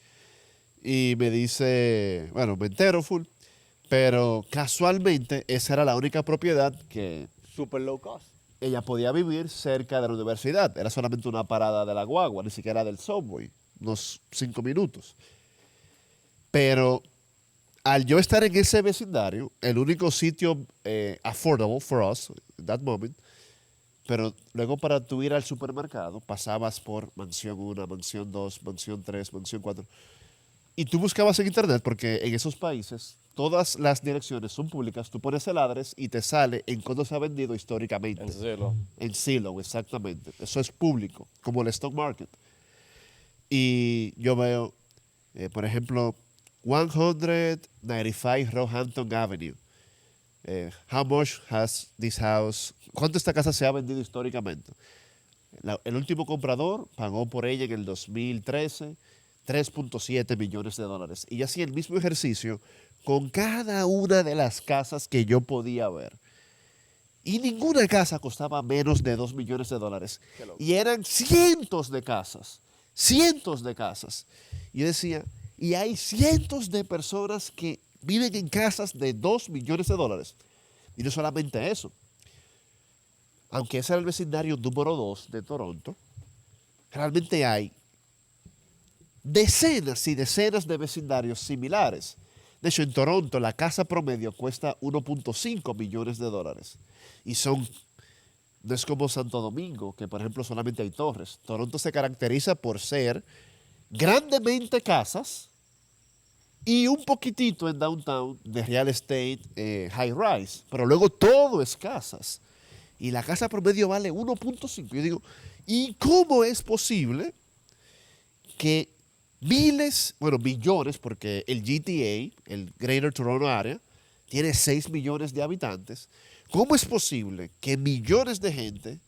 Y me dice, bueno, me entero full, pero casualmente esa era la única propiedad que Super low cost. ella podía vivir cerca de la universidad. Era solamente una parada de la guagua, ni siquiera del subway, unos 5 minutos. Pero al yo estar en ese vecindario, el único sitio affordable for us, at that moment, pero luego para tú ir al supermercado, pasabas por mansión 1, mansión 2, mansión 3, mansión 4. Y tú buscabas en internet, porque en esos países todas las direcciones son públicas. Tú pones el address y te sale en cuándo se ha vendido históricamente. En Zillow. En Zillow, exactamente. Eso es público, como el stock market. Y yo veo, por ejemplo, 195 Roehampton Avenue. How much has this house? ¿Cuánto esta casa se ha vendido históricamente? El último comprador pagó por ella en el 2013 $3.7 millones. Y así el mismo ejercicio con cada una de las casas que yo podía ver. Y ninguna casa costaba menos de $2 millones. Y eran cientos de casas. Cientos de casas. Y yo decía, y hay cientos de personas que viven en casas de $2 millones. Y no solamente eso. Aunque ese era el vecindario número 2 de Toronto, realmente hay decenas y decenas de vecindarios similares. De hecho, en Toronto la casa promedio cuesta $1.5 millones. Y no es como Santo Domingo, que por ejemplo solamente hay torres. Toronto se caracteriza por ser grandemente casas y un poquitito en downtown de real estate high rise, pero luego todo es casas. Y la casa promedio vale 1.5. Yo digo, ¿y cómo es posible que miles, bueno, millones, porque el GTA, el Greater Toronto Area, tiene 6 millones de habitantes? ¿Cómo es posible que millones de gente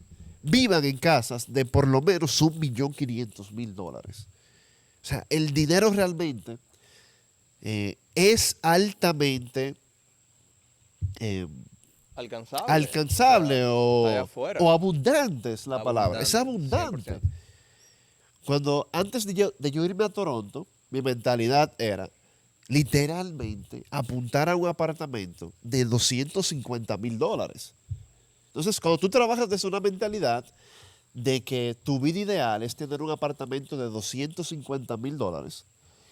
vivan en casas de por lo menos $1.500.000? O sea, el dinero realmente es altamente alcanzable Está allá afuera. o abundante es la palabra. Es Abundante, abundante. Cuando antes de yo irme a Toronto, mi mentalidad era literalmente apuntar a un apartamento de $250.000. Entonces, cuando tú trabajas desde una mentalidad de que tu vida ideal es tener un apartamento de $250.000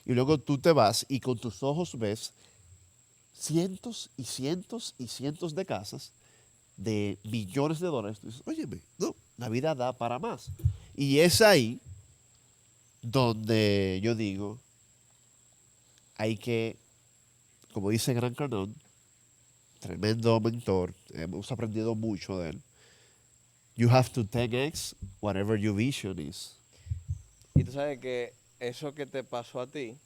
y luego tú te vas y con tus ojos ves cientos y cientos y cientos de casas de millones de dólares, tú dices, óyeme, no, la vida da para más. Y es ahí donde yo digo, hay que, como dice Gran Cardone, tremendo mentor, hemos aprendido mucho de él. You have to 10x whatever your vision is. Y tú sabes que eso que te pasó a ti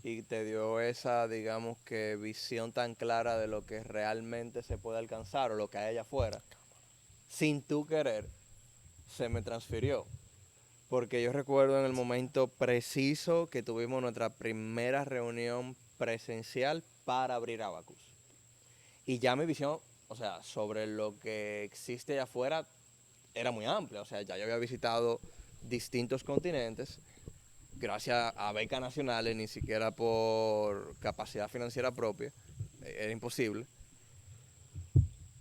y te dio esa, digamos que, visión tan clara de lo que realmente se puede alcanzar o lo que hay allá afuera, sin tú querer, se me transfirió. Porque yo recuerdo en el momento preciso que tuvimos nuestra primera reunión presencial para abrir Abacus. Y ya mi visión, o sea, sobre lo que existe allá afuera era muy amplia. O sea, ya yo había visitado distintos continentes gracias a becas nacionales, ni siquiera por capacidad financiera propia. Era imposible.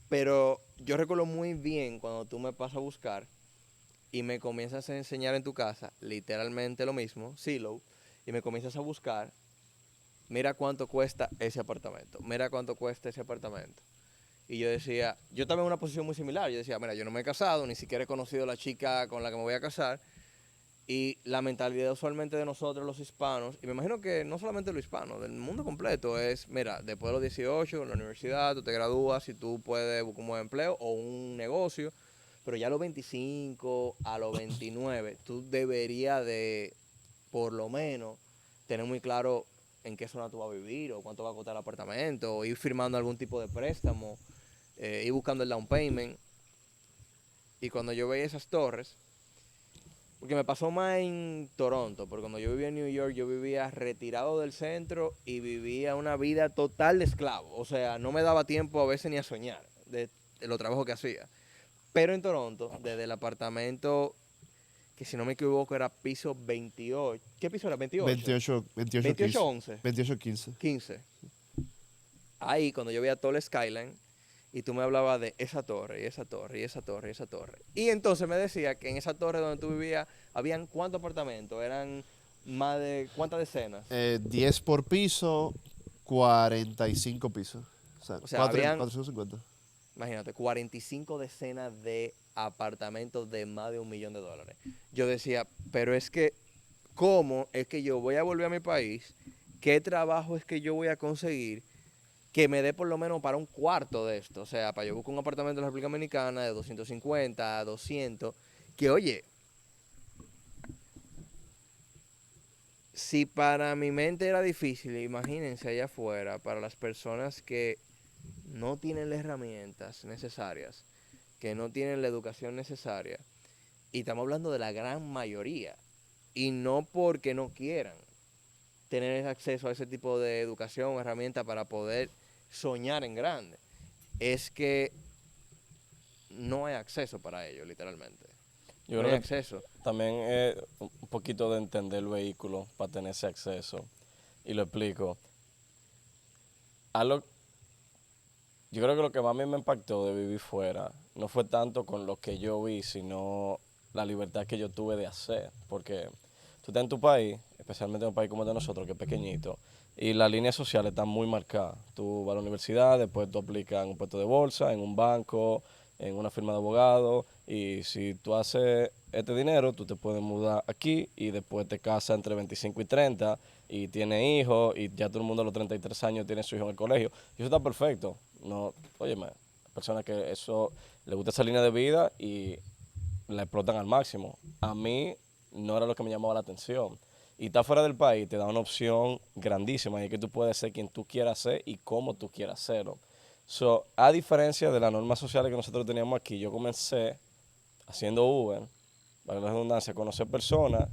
Pero yo recuerdo muy bien cuando tú me pasas a buscar y me comienzas a enseñar en tu casa literalmente lo mismo, Zillow, y me comienzas a buscar, mira cuánto cuesta ese apartamento, mira cuánto cuesta ese apartamento. Y yo decía, yo estaba en una posición muy similar, yo decía, mira, yo no me he casado, ni siquiera he conocido a la chica con la que me voy a casar, y la mentalidad usualmente de nosotros los hispanos, y me imagino que no solamente los hispanos, del mundo completo, es, mira, después de los 18, en la universidad, tú te gradúas y tú puedes buscar un buen empleo o un negocio, pero ya a los 25, a los 29, tú deberías de, por lo menos, tener muy claro en qué zona tú vas a vivir o cuánto va a costar el apartamento, o ir firmando algún tipo de préstamo, ir buscando el down payment. Y cuando yo veía esas torres, porque me pasó más en Toronto, porque cuando yo vivía en New York, yo vivía retirado del centro y vivía una vida total de esclavo. O sea, no me daba tiempo a veces ni a soñar de los trabajos que hacía. Pero en Toronto, desde el apartamento, que si no me equivoco era piso 28. ¿Qué piso era? 28. 28, 11. 28, 15. 15. Ahí, cuando yo veía todo el skyline, y tú me hablabas de esa torre, y esa torre, y esa torre, y esa torre. Y entonces me decía que en esa torre donde tú vivías, habían ¿cuántos apartamentos? Eran más de, ¿cuántas decenas? 10 por piso, 45 pisos. O sea, habían, 450. imagínate, 45 decenas de apartamentos de más de $1 millón. Yo decía, pero es que, ¿cómo es que yo voy a volver a mi país? ¿Qué trabajo es que yo voy a conseguir que me dé por lo menos para un cuarto de esto? O sea, para yo buscar un apartamento en la República Dominicana de 250, 200, que oye, si para mi mente era difícil, imagínense allá afuera, para las personas que no tienen las herramientas necesarias, que no tienen la educación necesaria, y estamos hablando de la gran mayoría, y no porque no quieran tener acceso a ese tipo de educación o herramienta para poder soñar en grande, es que no hay acceso para ello, literalmente. Yo No creo hay que acceso. también es un poquito de entender el vehículo para tener ese acceso. Y lo explico. Yo creo que lo que más a mí me impactó de vivir fuera no fue tanto con lo que yo vi, sino la libertad que yo tuve de hacer. Porque tú estás en tu país, especialmente en un país como el de nosotros, que es pequeñito, y las líneas sociales están muy marcadas. Tú vas a la universidad, después tú aplicas en un puesto de bolsa, en un banco, en una firma de abogados, y si tú haces este dinero, tú te puedes mudar aquí y después te casas entre 25 y 30 y tiene hijos y ya todo el mundo a los 33 años tiene su hijo en el colegio. Y eso está perfecto. No, óyeme, personas que eso le gusta esa línea de vida y la explotan al máximo. A mí no era lo que me llamaba la atención. Y estar fuera del país te da una opción grandísima y es que tú puedes ser quien tú quieras ser y cómo tú quieras serlo. So, a diferencia de las normas sociales que nosotros teníamos aquí, yo comencé haciendo Uber, para la redundancia, conocer personas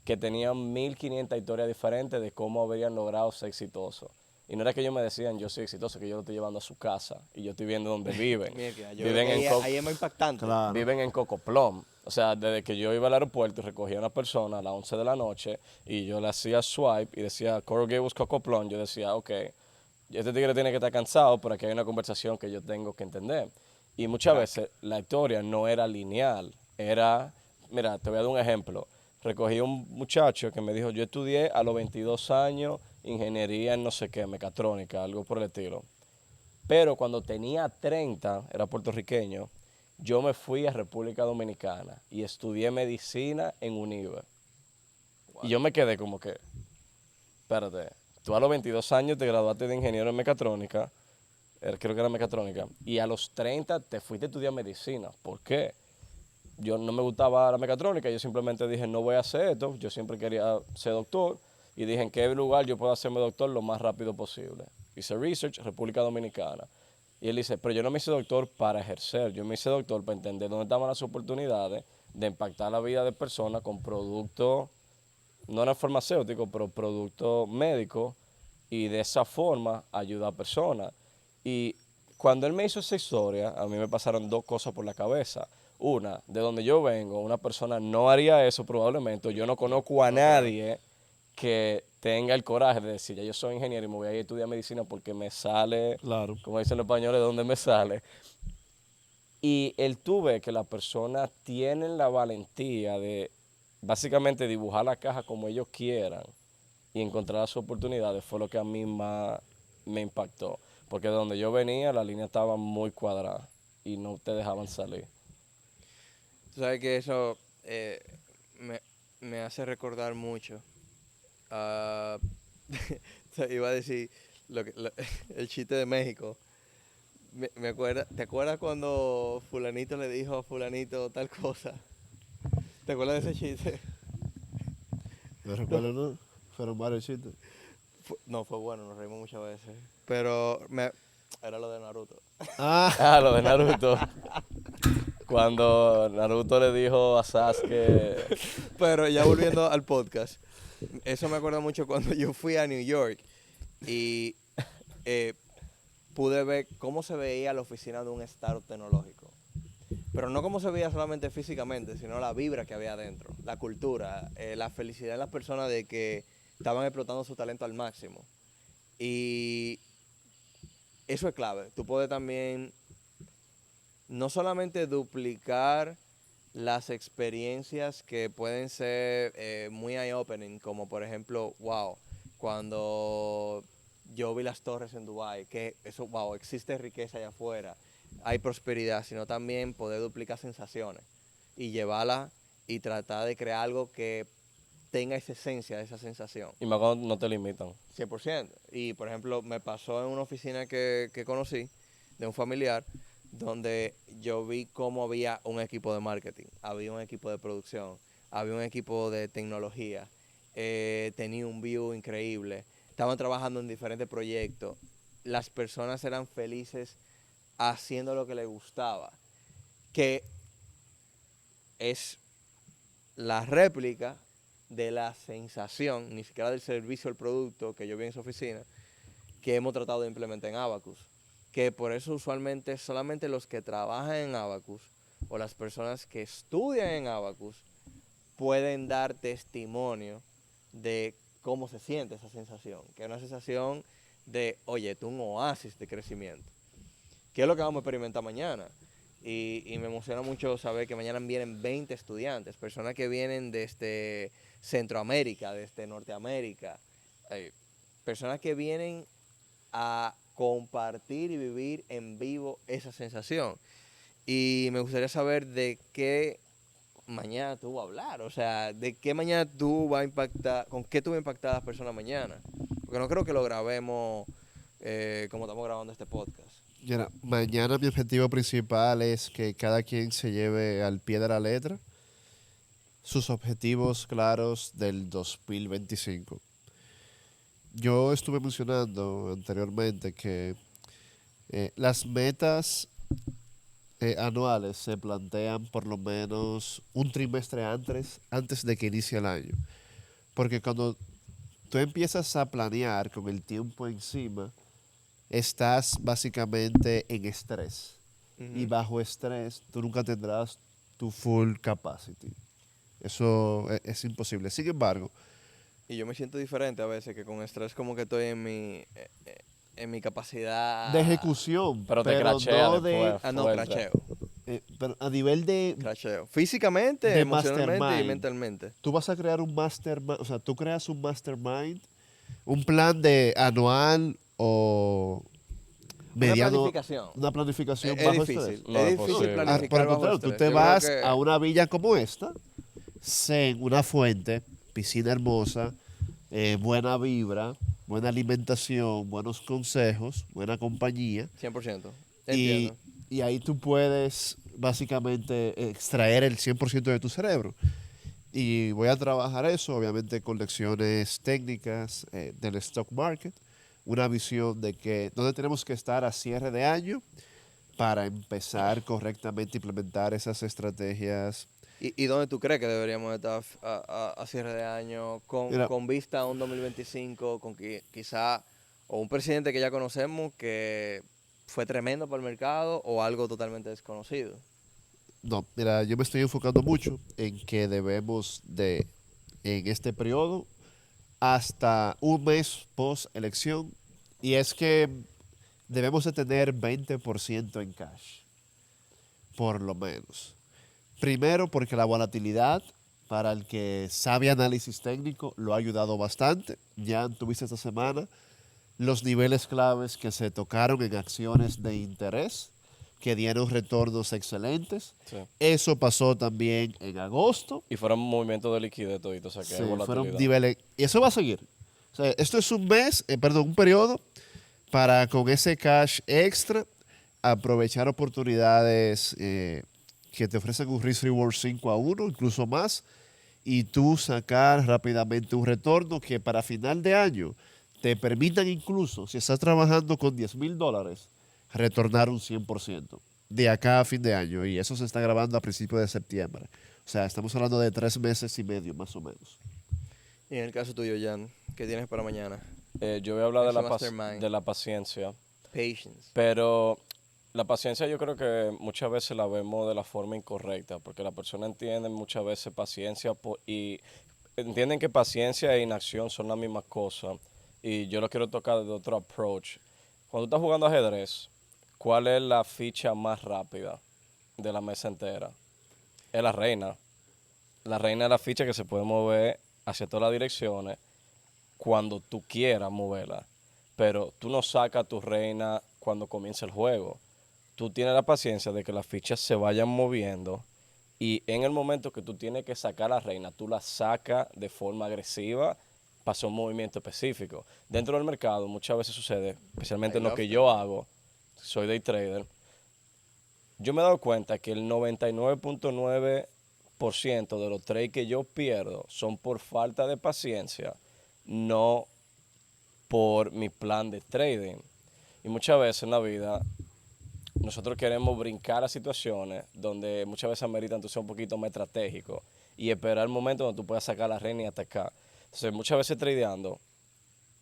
que tenían 1500 historias diferentes de cómo habrían logrado ser exitosos. Y no era que ellos me decían, yo soy exitoso, que yo lo estoy llevando a su casa y yo estoy viendo dónde viven. Mira que yo Viven creo en que ahí es más impactante. Claro. Viven en Cocoplum. O sea, desde que yo iba al aeropuerto y recogía a una persona a las 11 de la noche y yo le hacía swipe y decía Coral Gables Cocoplum, yo decía, ok, este tigre tiene que estar cansado, pero aquí hay una conversación que yo tengo que entender. Y muchas veces la historia no era lineal, era, mira, te voy a dar un ejemplo. Recogí un muchacho que me dijo, yo estudié a los 22 años ingeniería en no sé qué, mecatrónica, algo por el estilo. Pero cuando tenía 30, era puertorriqueño, yo me fui a República Dominicana y estudié medicina en UNIVE. Y yo me quedé como que, espérate, tú a los 22 años te graduaste de ingeniero en mecatrónica, creo que era mecatrónica, y a los 30 te fuiste a estudiar medicina. ¿Por qué? Yo no me gustaba la mecatrónica, yo simplemente dije, no voy a hacer esto, yo siempre quería ser doctor, y dije, ¿en qué lugar yo puedo hacerme doctor lo más rápido posible? Hice research, República Dominicana. Y él dice, pero yo no me hice doctor para ejercer, yo me hice doctor para entender dónde estaban las oportunidades de impactar la vida de personas con productos, no eran farmacéuticos, pero productos médicos, y de esa forma ayudar a personas. Y cuando él me hizo esa historia, a mí me pasaron dos cosas por la cabeza. Una, de donde yo vengo, una persona no haría eso probablemente. Yo no conozco a nadie que tenga el coraje de decir, ya yo soy ingeniero y me voy a ir a estudiar medicina porque me sale, Claro. como dicen los españoles, de donde me sale. Y él tuve que las personas tienen la valentía de básicamente dibujar la caja como ellos quieran y encontrar las oportunidades fue lo que a mí más me impactó. Porque de donde yo venía, la línea estaba muy cuadrada y no te dejaban salir. Tú sabes que eso me, me hace recordar mucho. ah, iba a decir el chiste de México. Me acuerda, ¿te acuerdas cuando fulanito le dijo a fulanito tal cosa? ¿Te acuerdas de ese chiste? Yo recuerdo, ¿no? Fueron varios chistes. No, fue bueno, nos reímos muchas veces. Era lo de Naruto. Ah, Ah, lo de Naruto. Cuando Naruto le dijo a Sasuke, Pero ya volviendo al podcast, eso me acuerda mucho cuando yo fui a New York y eh, pude ver cómo se veía la oficina de un startup tecnológico. Pero no cómo se veía solamente físicamente, sino la vibra que había adentro, la cultura, la felicidad de las personas de que estaban explotando su talento al máximo. Y eso es clave. Tú puedes también no solamente duplicar las experiencias que pueden ser muy eye-opening, como por ejemplo, wow, cuando yo vi las torres en Dubái, que eso, wow, existe riqueza allá afuera, hay prosperidad, sino también poder duplicar sensaciones y llevarla y tratar de crear algo que tenga esa esencia de esa sensación. y más cuando no te limitan. 100%. Y por ejemplo, me pasó en una oficina que conocí de un familiar donde yo vi cómo había un equipo de marketing, había un equipo de producción, había un equipo de tecnología, tenía un view increíble, estaban trabajando en diferentes proyectos, las personas eran felices haciendo lo que les gustaba, que es la réplica de la sensación, ni siquiera del servicio o el producto que yo vi en esa oficina, que hemos tratado de implementar en Abacus. Que por eso usualmente solamente los que trabajan en Abacus o las personas que estudian en Abacus pueden dar testimonio de cómo se siente esa sensación, que es una sensación de, oye, esto es un oasis de crecimiento. ¿Qué es lo que vamos a experimentar mañana? Y me emociona mucho saber que mañana vienen 20 estudiantes, personas que vienen desde Centroamérica, desde Norteamérica, personas que vienen a compartir y vivir en vivo esa sensación. Y me gustaría saber de qué mañana tú vas a hablar? O sea, ¿de qué mañana tú vas a impactar, con qué tú vas a impactar a las personas mañana? Porque no creo que lo grabemos como estamos grabando este podcast. Mira, mañana mi objetivo principal es que cada quien se lleve al pie de la letra sus objetivos claros del 2025. Yo estuve mencionando anteriormente que las metas anuales se plantean por lo menos un trimestre antes de que inicie el año. Porque cuando tú empiezas a planear con el tiempo encima, estás básicamente en estrés. Y bajo estrés, tú nunca tendrás tu full capacity. Eso es imposible. Sin embargo, Y yo me siento diferente a veces, que con estrés como que estoy en mi capacidad. de ejecución, Pero te pero crachea no después. Ah, no, fuerte. cracheo. pero a nivel de Cracheo. Físicamente, De emocionalmente y mastermind. mentalmente. tú vas a crear un mastermind, o sea, tú creas un mastermind, un plan de anual o mediano, planificación. una planificación Es bajo difícil. estrés. No es es difícil posible. Por planificar el bajo contrario, tú estrés. te Yo creo vas que- a una villa como esta, zen, una fuente, piscina hermosa, buena vibra, buena alimentación, buenos consejos, buena compañía. 100%. Y, Entiendo. y ahí tú puedes básicamente extraer el 100% de tu cerebro. Y voy a trabajar eso, obviamente, con lecciones técnicas del stock market, una visión de que dónde tenemos que estar a cierre de año para empezar correctamente a implementar esas estrategias. ¿Y dónde tú crees que deberíamos estar a cierre de año Mira. con vista a un 2025, con quizá o un presidente que ya conocemos que fue tremendo para el mercado o algo totalmente desconocido? No, mira, yo me estoy enfocando mucho en que debemos de, en este periodo, hasta un mes post elección, y es que debemos de tener 20% en cash, por lo menos. Primero, porque la volatilidad, para el que sabe análisis técnico, lo ha ayudado bastante. Ya tuviste esta semana los niveles claves que se tocaron en acciones de interés, que dieron retornos excelentes. Sí. Eso pasó también en agosto. Y fueron movimientos de liquidez todito, o sea que Sí, hay volatilidad. fueron niveles. Y eso va a seguir. O sea, esto es un mes, perdón, un periodo para con ese cash extra aprovechar oportunidades que te ofrecen un risk reward 5-1, incluso más, y tú sacar rápidamente un retorno que para final de año te permitan incluso, si estás trabajando con $10,000, retornar un 100% de acá a fin de año. Y eso se está grabando a principios de septiembre. O sea, estamos hablando de 3 meses y medio más o menos. Y en el caso tuyo, Jan, ¿qué tienes para mañana? Yo voy a hablar de Ese la, mastermind. de la paciencia, Patience. pero la paciencia yo creo que muchas veces la vemos de la forma incorrecta, porque la persona entiende muchas veces paciencia y entienden que paciencia e inacción son la misma cosa. Y yo lo quiero tocar de otro approach. Cuando tú estás jugando ajedrez, ¿cuál es la ficha más rápida de la mesa entera? Es la reina. La reina es la ficha que se puede mover hacia todas las direcciones cuando tú quieras moverla. Pero tú no sacas tu reina cuando comienza el juego. Tú tienes la paciencia de que las fichas se vayan moviendo y en el momento que tú tienes que sacar la reina, tú la sacas de forma agresiva para hacer un movimiento específico. Dentro del mercado muchas veces sucede, especialmente en lo que yo hago, soy day trader, yo me he dado cuenta que el 99.9% de los trades que yo pierdo son por falta de paciencia, no por mi plan de trading. Y muchas veces en la vida nosotros queremos brincar a situaciones donde muchas veces ameritan tú ser un poquito más estratégico y esperar el momento donde tú puedas sacar la reina y atacar. Entonces muchas veces tradeando,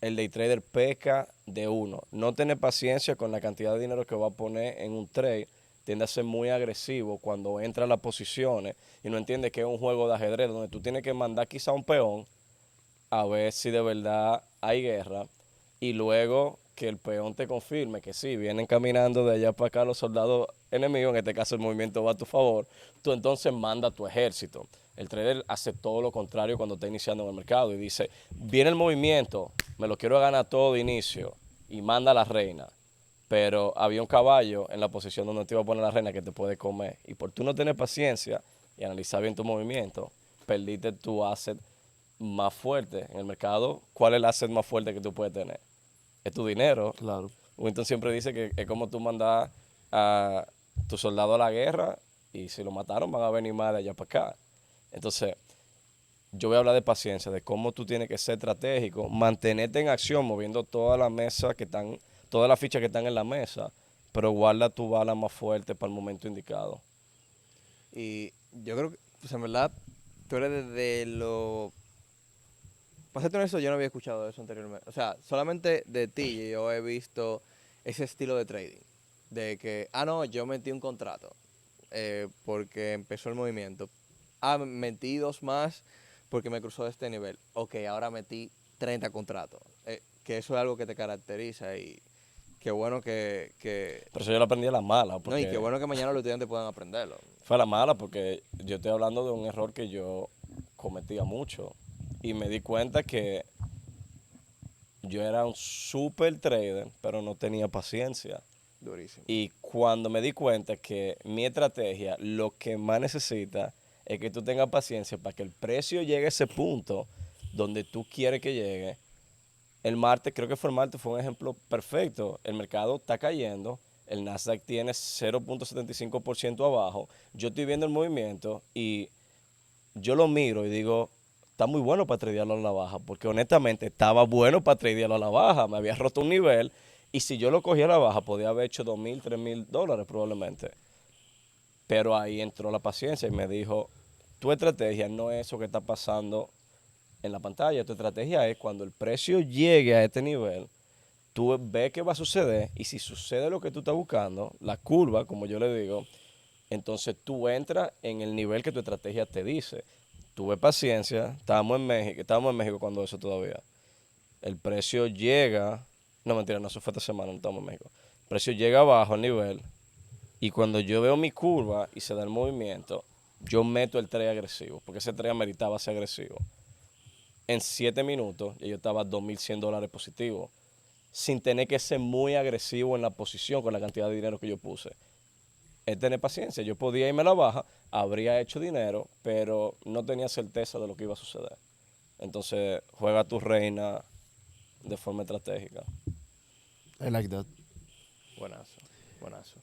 el day trader peca de uno. No tener paciencia con la cantidad de dinero que va a poner en un trade, tiende a ser muy agresivo cuando entra a las posiciones y no entiende que es un juego de ajedrez donde tú tienes que mandar quizá un peón a ver si de verdad hay guerra y luego que el peón te confirme que sí, vienen caminando de allá para acá los soldados enemigos, en este caso el movimiento va a tu favor, tú entonces manda tu ejército. El trader hace todo lo contrario cuando está iniciando en el mercado y dice, viene el movimiento, me lo quiero ganar todo de inicio y manda a la reina. Pero había un caballo en la posición donde te iba a poner la reina que te puede comer. Y por tú no tener paciencia, y analizar bien tu movimiento, perdiste tu asset más fuerte en el mercado. ¿Cuál es el asset más fuerte que tú puedes tener? Es tu dinero. Claro. Winston siempre dice que es como tú mandas a tu soldado a la guerra y si lo mataron van a venir más de allá para acá. Entonces, yo voy a hablar de paciencia, de cómo tú tienes que ser estratégico, mantenerte en acción, moviendo todas las mesas que están, todas las fichas que están en la mesa, pero guarda tu bala más fuerte para el momento indicado. Y yo creo que, pues en verdad, tú eres de lo... Para serte honesto, yo no había escuchado eso anteriormente. O sea, solamente de ti yo he visto ese estilo de trading. De que, no, yo metí un contrato porque empezó el movimiento. Metí 2 más porque me cruzó de este nivel. Ok, ahora metí 30 contratos. Que eso es algo que te caracteriza y qué bueno Pero eso yo lo aprendí a la mala, no, y qué porque bueno que mañana los estudiantes puedan aprenderlo. fue a la mala, porque yo estoy hablando de un error que yo cometía mucho y me di cuenta que yo era un super trader, pero no tenía paciencia. Durísimo. Y cuando me di cuenta que mi estrategia lo que más necesita es que tú tengas paciencia para que el precio llegue a ese punto donde tú quieres que llegue. El martes, creo que fue el martes, fue un ejemplo perfecto. El mercado está cayendo, el Nasdaq tiene 0.75% abajo. Yo estoy viendo el movimiento y yo lo miro y digo, está muy bueno para tradearlo a la baja, porque honestamente estaba bueno para tradearlo a la baja. Me había roto un nivel y si yo lo cogía a la baja podía haber hecho $2,000, $3,000 probablemente. Pero ahí entró la paciencia y me dijo, tu estrategia no es eso que está pasando en la pantalla, tu estrategia es cuando el precio llegue a este nivel, tú ves qué va a suceder y si sucede lo que tú estás buscando, la curva, como yo le digo, entonces tú entras en el nivel que tu estrategia te dice. Tuve paciencia, estábamos en México cuando eso todavía. El precio llega, no mentira, no, eso fue esta semana, no estamos en México. El precio llega abajo al nivel y cuando yo veo mi curva y se da el movimiento, yo meto el trade agresivo, porque ese trade ameritaba ser agresivo. En 7 minutos ya yo estaba $2,100 positivo, sin tener que ser muy agresivo en la posición con la cantidad de dinero que yo puse. Es tener paciencia. Yo podía irme a la baja, habría hecho dinero, pero no tenía certeza de lo que iba a suceder. Entonces, juega tu reina de forma estratégica. I like that. Buenazo, buenazo.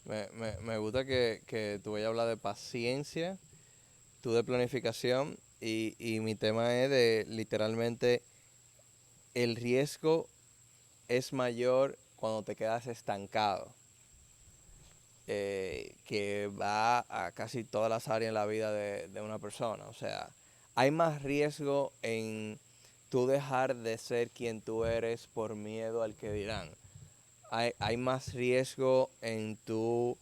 Me gusta que tú vayas a hablar de paciencia, tú de planificación y mi tema es de literalmente el riesgo es mayor cuando te quedas estancado, que va a casi todas las áreas en la vida de una persona. O sea, hay más riesgo en tú dejar de ser quien tú eres por miedo al que dirán. Hay más riesgo en tú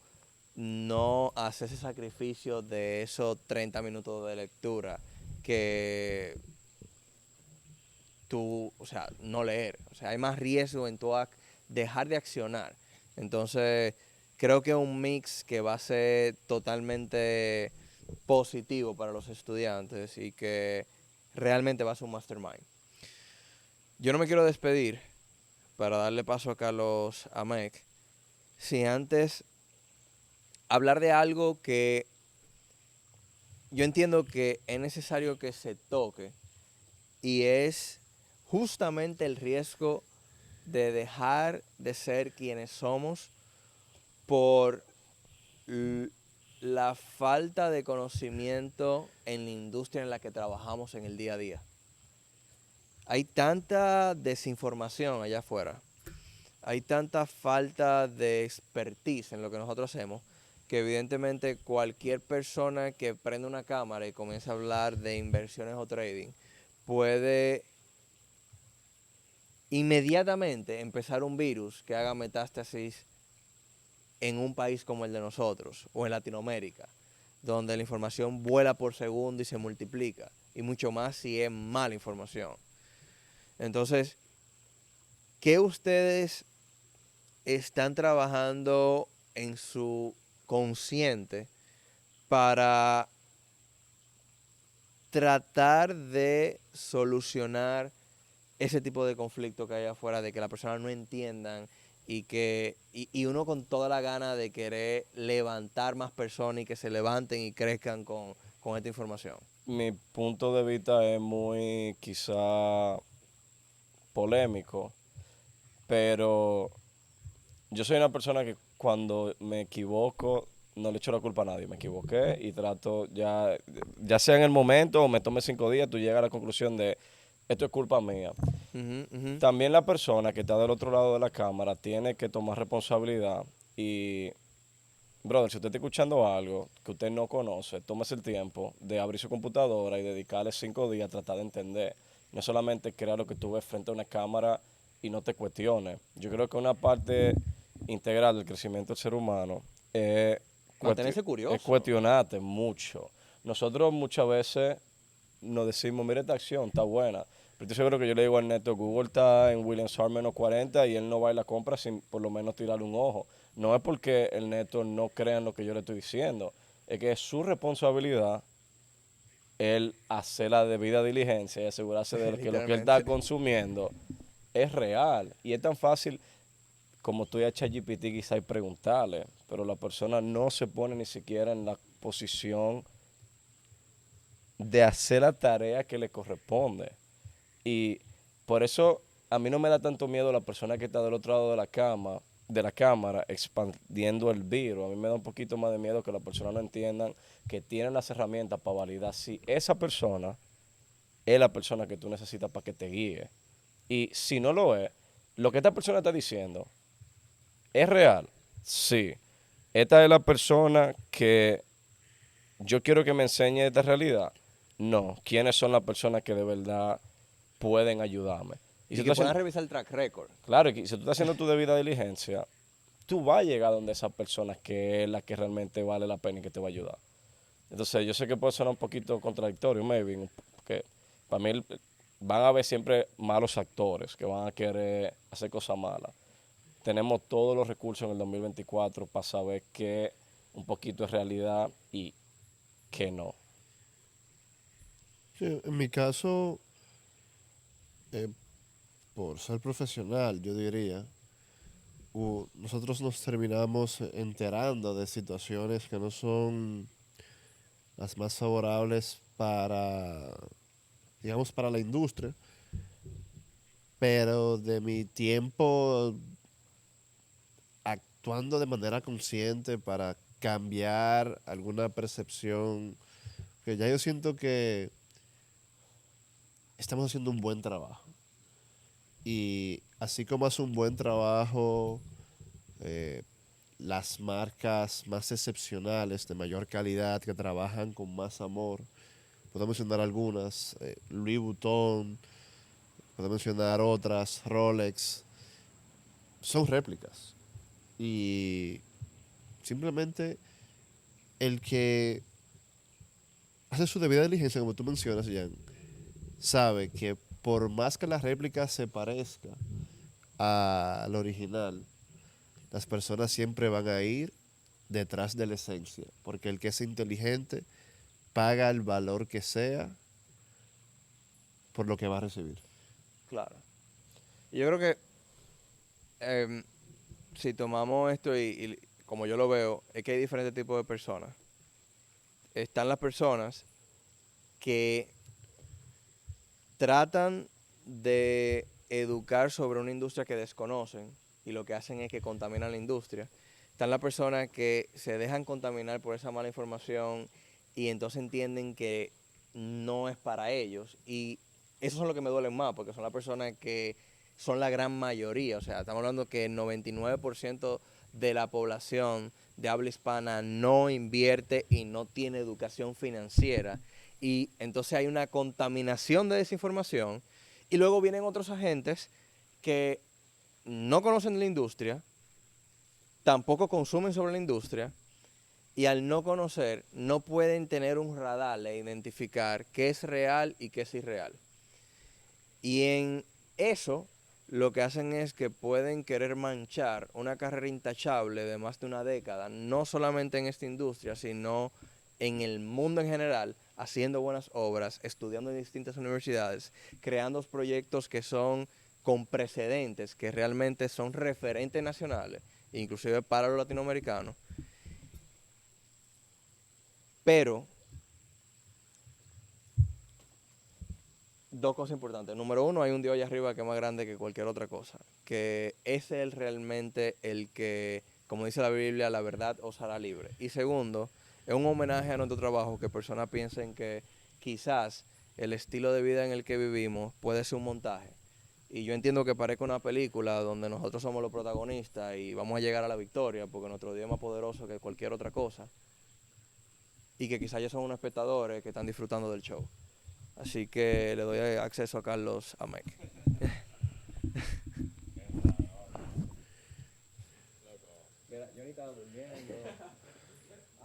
no hacer ese sacrificio de esos 30 minutos de lectura que tú, o sea, no leer. O sea, hay más riesgo en tú dejar de accionar. Entonces, creo que es un mix que va a ser totalmente positivo para los estudiantes y que realmente va a ser un mastermind. Yo no me quiero despedir para darle paso a Carlos Amec, si antes hablar de algo que yo entiendo que es necesario que se toque y es justamente el riesgo de dejar de ser quienes somos por la falta de conocimiento en la industria en la que trabajamos en el día a día. Hay tanta desinformación allá afuera, hay tanta falta de expertise en lo que nosotros hacemos, que evidentemente cualquier persona que prenda una cámara y comience a hablar de inversiones o trading puede inmediatamente empezar un virus que haga metástasis en un país como el de nosotros o en Latinoamérica, donde la información vuela por segundo y se multiplica, y mucho más si es mala información. Entonces, ¿qué ustedes están trabajando en su consciente para tratar de solucionar ese tipo de conflicto que hay afuera, de que las personas no entiendan y uno con toda la gana de querer levantar más personas y que se levanten y crezcan con esta información. Mi punto de vista es muy quizá polémico, pero yo soy una persona que cuando me equivoco no le echo la culpa a nadie. Me equivoqué y trato ya sea en el momento o me tome 5 días, tú llegas a la conclusión de esto es culpa mía. Ujú, ujú. También la persona que está del otro lado de la cámara tiene que tomar responsabilidad y, brother, si usted está escuchando algo que usted no conoce, tómese el tiempo de abrir su computadora y dedicarle 5 días a tratar de entender. No solamente crear lo que tú ves frente a una cámara y no te cuestiones. Yo creo que una parte integral del crecimiento del ser humano es, Mantenerse es curioso. cuestionarte mucho. Nosotros muchas veces nos decimos, mira esta acción, está buena. Pero estoy seguro que yo le digo al neto, Google está en Williams Hart menos 40 y él no va a ir a la compra sin por lo menos tirarle un ojo. No es porque el neto no crea en lo que yo le estoy diciendo, es que es su responsabilidad él hacer la debida diligencia y asegurarse de que lo que él está Literalmente. consumiendo es real. Y es tan fácil como tú y a ChatGPT quizá y preguntarle, pero la persona no se pone ni siquiera en la posición de hacer la tarea que le corresponde. Y por eso a mí no me da tanto miedo la persona que está del otro lado de de la cámara expandiendo el virus. A mí me da un poquito más de miedo que la persona no entiendan que tienen las herramientas para validar si esa persona es la persona que tú necesitas para que te guíe. Y si no lo es, lo que esta persona está diciendo es real. Sí. Esta es la persona que yo quiero que me enseñe esta realidad. No. ¿Quiénes son las personas que de verdad pueden ayudarme? Y si Y tú que haciendo, puedan revisar el track record. claro, y si tú estás haciendo tu debida diligencia, tú vas a llegar donde esa persona que es la que realmente vale la pena y que te va a ayudar. Entonces, yo sé que puede sonar un poquito contradictorio, maybe, porque para mí van a haber siempre malos actores que van a querer hacer cosas malas. Tenemos todos los recursos en el 2024 para saber qué un poquito es realidad y qué no. Sí, en mi caso, eh, por ser profesional, yo diría, nosotros nos terminamos enterando de situaciones que no son las más favorables para, digamos, para la industria, pero de mi tiempo actuando de manera consciente para cambiar alguna percepción, que ya yo siento que estamos haciendo un buen trabajo. Y así como hace un buen trabajo eh, las marcas más excepcionales, de mayor calidad, que trabajan con más amor, puedo mencionar algunas, Louis Vuitton, puedo mencionar otras, Rolex, son réplicas. Y simplemente el que hace su debida diligencia, como tú mencionas, Jan, sabe que por más que la réplica se parezca al original, las personas siempre van a ir detrás de la esencia, porque el que es inteligente paga el valor que sea por lo que va a recibir. Claro. Y yo creo que si tomamos esto y como yo lo veo, es que hay diferentes tipos de personas. Están las personas que tratan de educar sobre una industria que desconocen y lo que hacen es que contaminan la industria. Están las personas que se dejan contaminar por esa mala información y entonces entienden que no es para ellos. Y esos son los que me duelen más porque son las personas que son la gran mayoría. O sea, estamos hablando que el 99% de la población de habla hispana no invierte y no tiene educación financiera. Y entonces hay una contaminación de desinformación y luego vienen otros agentes que no conocen la industria, tampoco consumen sobre la industria y al no conocer no pueden tener un radar e identificar qué es real y qué es irreal. Y en eso lo que hacen es que pueden querer manchar una carrera intachable de más de una década, no solamente en esta industria, sino en el mundo en general, haciendo buenas obras, estudiando en distintas universidades, creando proyectos que son con precedentes que realmente son referentes nacionales, inclusive para los latinoamericanos. Pero, dos cosas importantes. Número uno, hay un Dios allá arriba que es más grande que cualquier otra cosa. Que ese es realmente el que, como dice la Biblia, la verdad os hará libre. Y segundo, es un homenaje a nuestro trabajo, que personas piensen que quizás el estilo de vida en el que vivimos puede ser un montaje. Y yo entiendo que parezca una película donde nosotros somos los protagonistas y vamos a llegar a la victoria porque nuestro Dios es más poderoso que cualquier otra cosa. Y que quizás ellos son unos espectadores que están disfrutando del show. Así que le doy acceso a Carlos Amec. Mira, yo ni estaba durmiendo.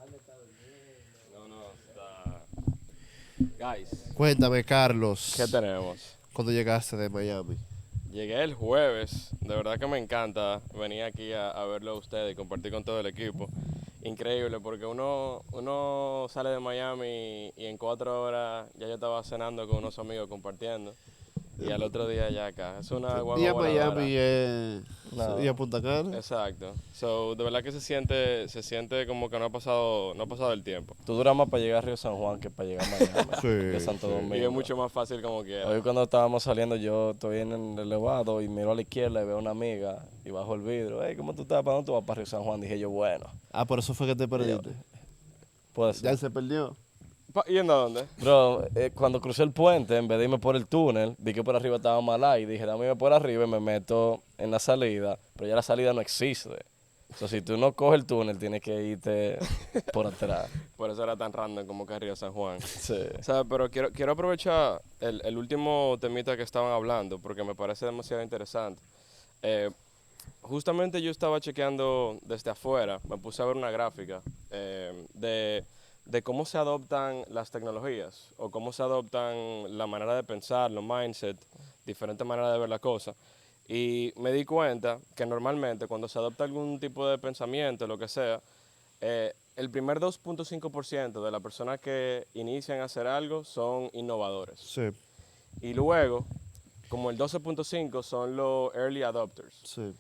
Aldo está durmiendo. No, está... Guys, Cuéntame, Carlos, ¿qué tenemos? ¿cuándo llegaste de Miami? Llegué el jueves, de verdad que me encanta venir aquí a verlo a ustedes y compartir con todo el equipo. Increíble, porque uno sale de Miami y en 4 horas ya yo estaba cenando con unos amigos compartiendo. Y al otro día ya acá. Es una Y guagua a voladora. Miami y a Punta Cana. Exacto. So, de verdad que se siente como que no ha pasado el tiempo. Tú duras más para llegar a Río San Juan que para llegar a Miami, Sí, de Santo sí. Domingo. Y es mucho más fácil como quiera. Hoy cuando estábamos saliendo yo estoy en el elevado y miro a la izquierda y veo a una amiga y bajo el vidrio. Hey, ¿cómo tú estás? ¿Para dónde tú vas? Para Río San Juan. Dije yo, bueno, Ah, por eso fue que te perdiste. puede Ya ser. se perdió. ¿Yendo a dónde? Bro, cuando crucé el puente, en vez de irme por el túnel, vi que por arriba estaba Malá y dije, dame irme por arriba y me meto en la salida, pero ya la salida no existe. O sea, si tú no coges el túnel, tienes que irte por atrás. Por eso era tan random como que Río San Juan. Sí. O sea, pero quiero aprovechar el último temita que estaban hablando, porque me parece demasiado interesante. Justamente yo estaba chequeando desde afuera, me puse a ver una gráfica de cómo se adoptan las tecnologías o cómo se adoptan la manera de pensar, los mindset, diferentes maneras de ver la cosa. Y me di cuenta que normalmente cuando se adopta algún tipo de pensamiento, lo que sea, el primer 2.5% de las personas que inician a hacer algo son innovadores. Sí, Y luego, como el 12.5% son los early adopters. sí.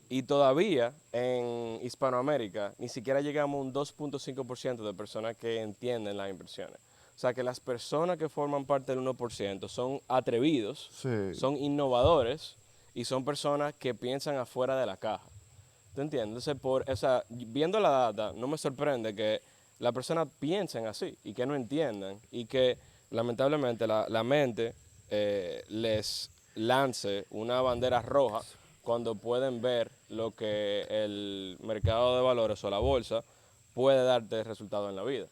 Y todavía en Hispanoamérica ni siquiera llegamos a un 2.5% de personas que entienden las inversiones. O sea que las personas que forman parte del 1% son atrevidos, Sí. son innovadores y son personas que piensan afuera de la caja. ¿Te entiendes? Entonces, viendo la data, no me sorprende que las personas piensen así y que no entiendan y que lamentablemente la mente les lance una bandera roja cuando pueden ver lo que el mercado de valores o la bolsa puede darte de resultado en la vida.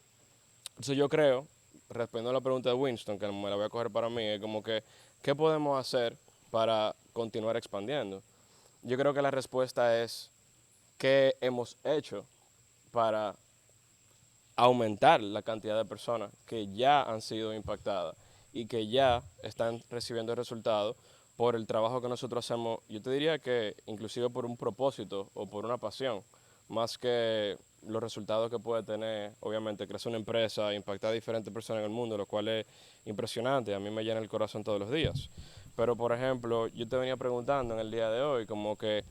Entonces yo creo, respondiendo a la pregunta de Winston, que me la voy a coger para mí, es como que, ¿qué podemos hacer para continuar expandiendo? Yo creo que la respuesta es, ¿qué hemos hecho para aumentar la cantidad de personas que ya han sido impactadas y que ya están recibiendo resultados por el trabajo que nosotros hacemos? Yo te diría que inclusive por un propósito o por una pasión, más que los resultados que puede tener, obviamente, crecer una empresa, impactar a diferentes personas en el mundo, lo cual es impresionante, a mí me llena el corazón todos los días. Pero, por ejemplo, yo te venía preguntando en el día de hoy, como que,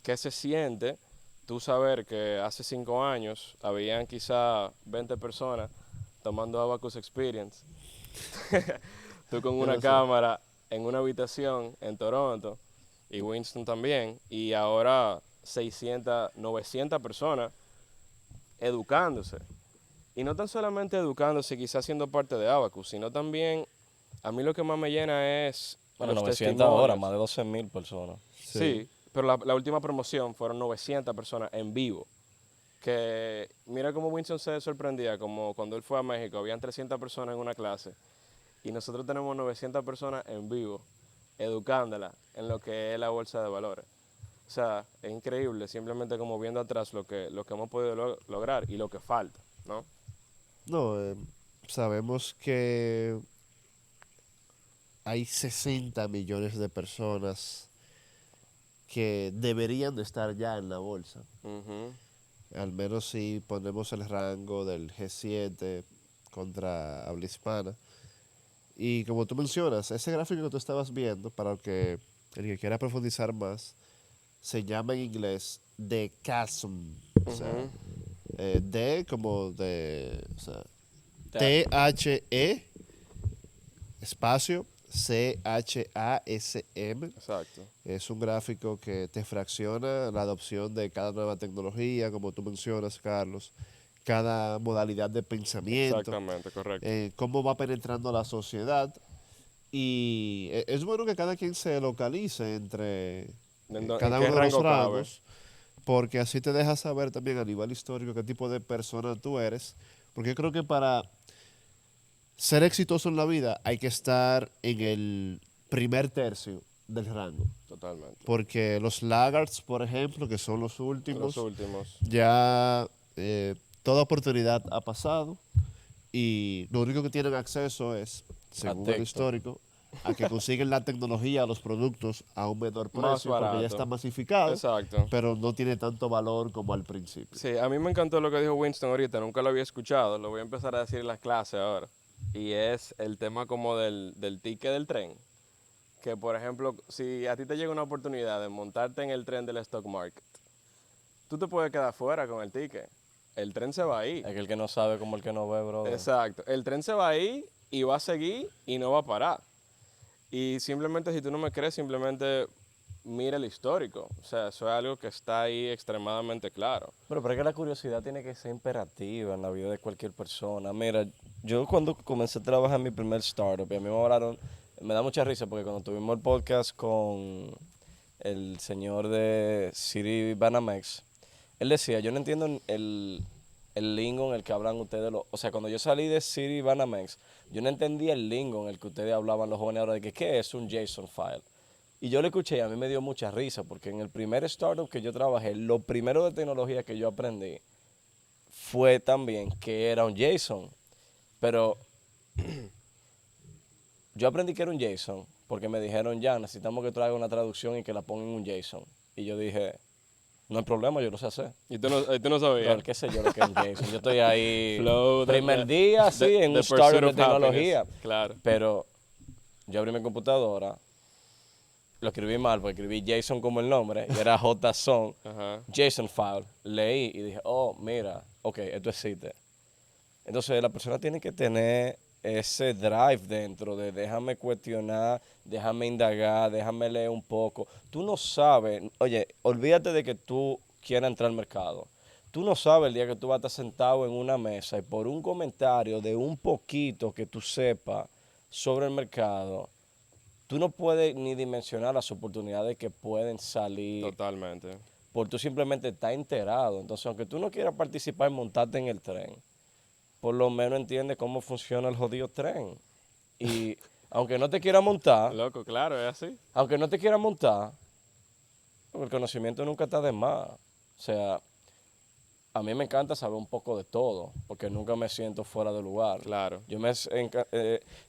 ¿qué se siente tú saber que hace 5 años habían quizá 20 personas tomando Abacus Experience? Tú con una cámara en una habitación en Toronto y Winston también, y ahora 600, 900 personas educándose. Y no tan solamente educándose, quizás siendo parte de Abacus, sino también, a mí lo que más me llena es Bueno, los 900 ahora, testimonios. más de 12,000 personas. Sí, pero la última promoción fueron 900 personas en vivo. Que mira cómo Winston se sorprendía, como cuando él fue a México, habían 300 personas en una clase y nosotros tenemos 900 personas en vivo, educándola en lo que es la bolsa de valores. O sea, es increíble, simplemente como viendo atrás lo que hemos podido lograr y lo que falta, ¿no? No, sabemos que hay 60 millones de personas que deberían de estar ya en la bolsa. Ujú. Al menos si ponemos el rango del G7 contra habla hispana. Y como tú mencionas, ese gráfico que tú estabas viendo, para los que el que quiera profundizar más, se llama en inglés The Chasm. O sea, D como de, o sea, T-H-E espacio C-H-A-S-M. Exacto. Es un gráfico que te fracciona la adopción de cada nueva tecnología, como tú mencionas, Carlos, cada modalidad de pensamiento, Exactamente, correcto. cómo va penetrando la sociedad. Y es bueno que cada quien se localice entre ¿En cada qué uno de los rango cabe? rangos, porque así te deja saber también a nivel histórico qué tipo de persona tú eres. Porque yo creo que para ser exitoso en la vida hay que estar en el primer tercio del rango. Totalmente. Porque los laggards, por ejemplo, que son los Los últimos, últimos. ya toda oportunidad ha pasado y lo único que tienen acceso es, según el TikTok. histórico, a que consiguen la tecnología, los productos a un menor Más precio porque ya barato. está masificado, Exacto. pero no tiene tanto valor como al principio. Sí, a mí me encantó lo que dijo Winston ahorita, nunca lo había escuchado, lo voy a empezar a decir en las clases ahora. Y es el tema como del ticket del tren. Que por ejemplo, si a ti te llega una oportunidad de montarte en el tren del stock market, tú te puedes quedar fuera con el ticket. El tren se va ahí. Es que el que no sabe como el que no ve, bro. Exacto. El tren se va ahí y va a seguir y no va a parar. Y simplemente, si tú no me crees, simplemente mira el histórico. O sea, eso es algo que está ahí extremadamente claro. Pero es que la curiosidad tiene que ser imperativa en la vida de cualquier persona. Mira, yo cuando comencé a trabajar en mi primer startup, y a mí me hablaron, me da mucha risa porque cuando tuvimos el podcast con el señor de City Banamex, él decía, yo no entiendo el lingo en el que hablan ustedes. O sea, cuando yo salí de City Banamex, yo no entendía el lingo en el que ustedes hablaban los jóvenes ahora de que qué es un JSON file. Y yo lo escuché y a mí me dio mucha risa porque en el primer startup que yo trabajé, lo primero de tecnología que yo aprendí fue también que era un JSON. Pero yo aprendí que era un JSON porque me dijeron, ya, necesitamos que traiga una traducción y que la pongan en un JSON. Y yo dije, no hay problema, yo lo sé hacer. Y tú no sabías. Pero qué sé yo lo que es un JSON. Yo estoy ahí Flow, primer día, sí, en un the startup pursuit de of tecnología. happiness. Claro. Pero yo abrí mi computadora, lo escribí mal, porque escribí JSON como el nombre, y era JSON, Ajá. JSON file. Leí y dije, oh, mira, ok, esto existe. Entonces la persona tiene que tener ese drive dentro de déjame cuestionar, déjame indagar, déjame leer un poco. Tú no sabes, oye, olvídate de que tú quieras entrar al mercado. Tú no sabes el día que tú vas a estar sentado en una mesa y por un comentario de un poquito que tú sepas sobre el mercado, tú no puedes ni dimensionar las oportunidades que pueden salir Totalmente. por tú simplemente estar enterado. Entonces, aunque tú no quieras participar y montarte en el tren, por lo menos entiende cómo funciona el jodido tren. Y aunque no te quiera montar, Loco, claro, es así. aunque no te quiera montar, el conocimiento nunca está de más. O sea, a mí me encanta saber un poco de todo, porque nunca me siento fuera de lugar. Claro.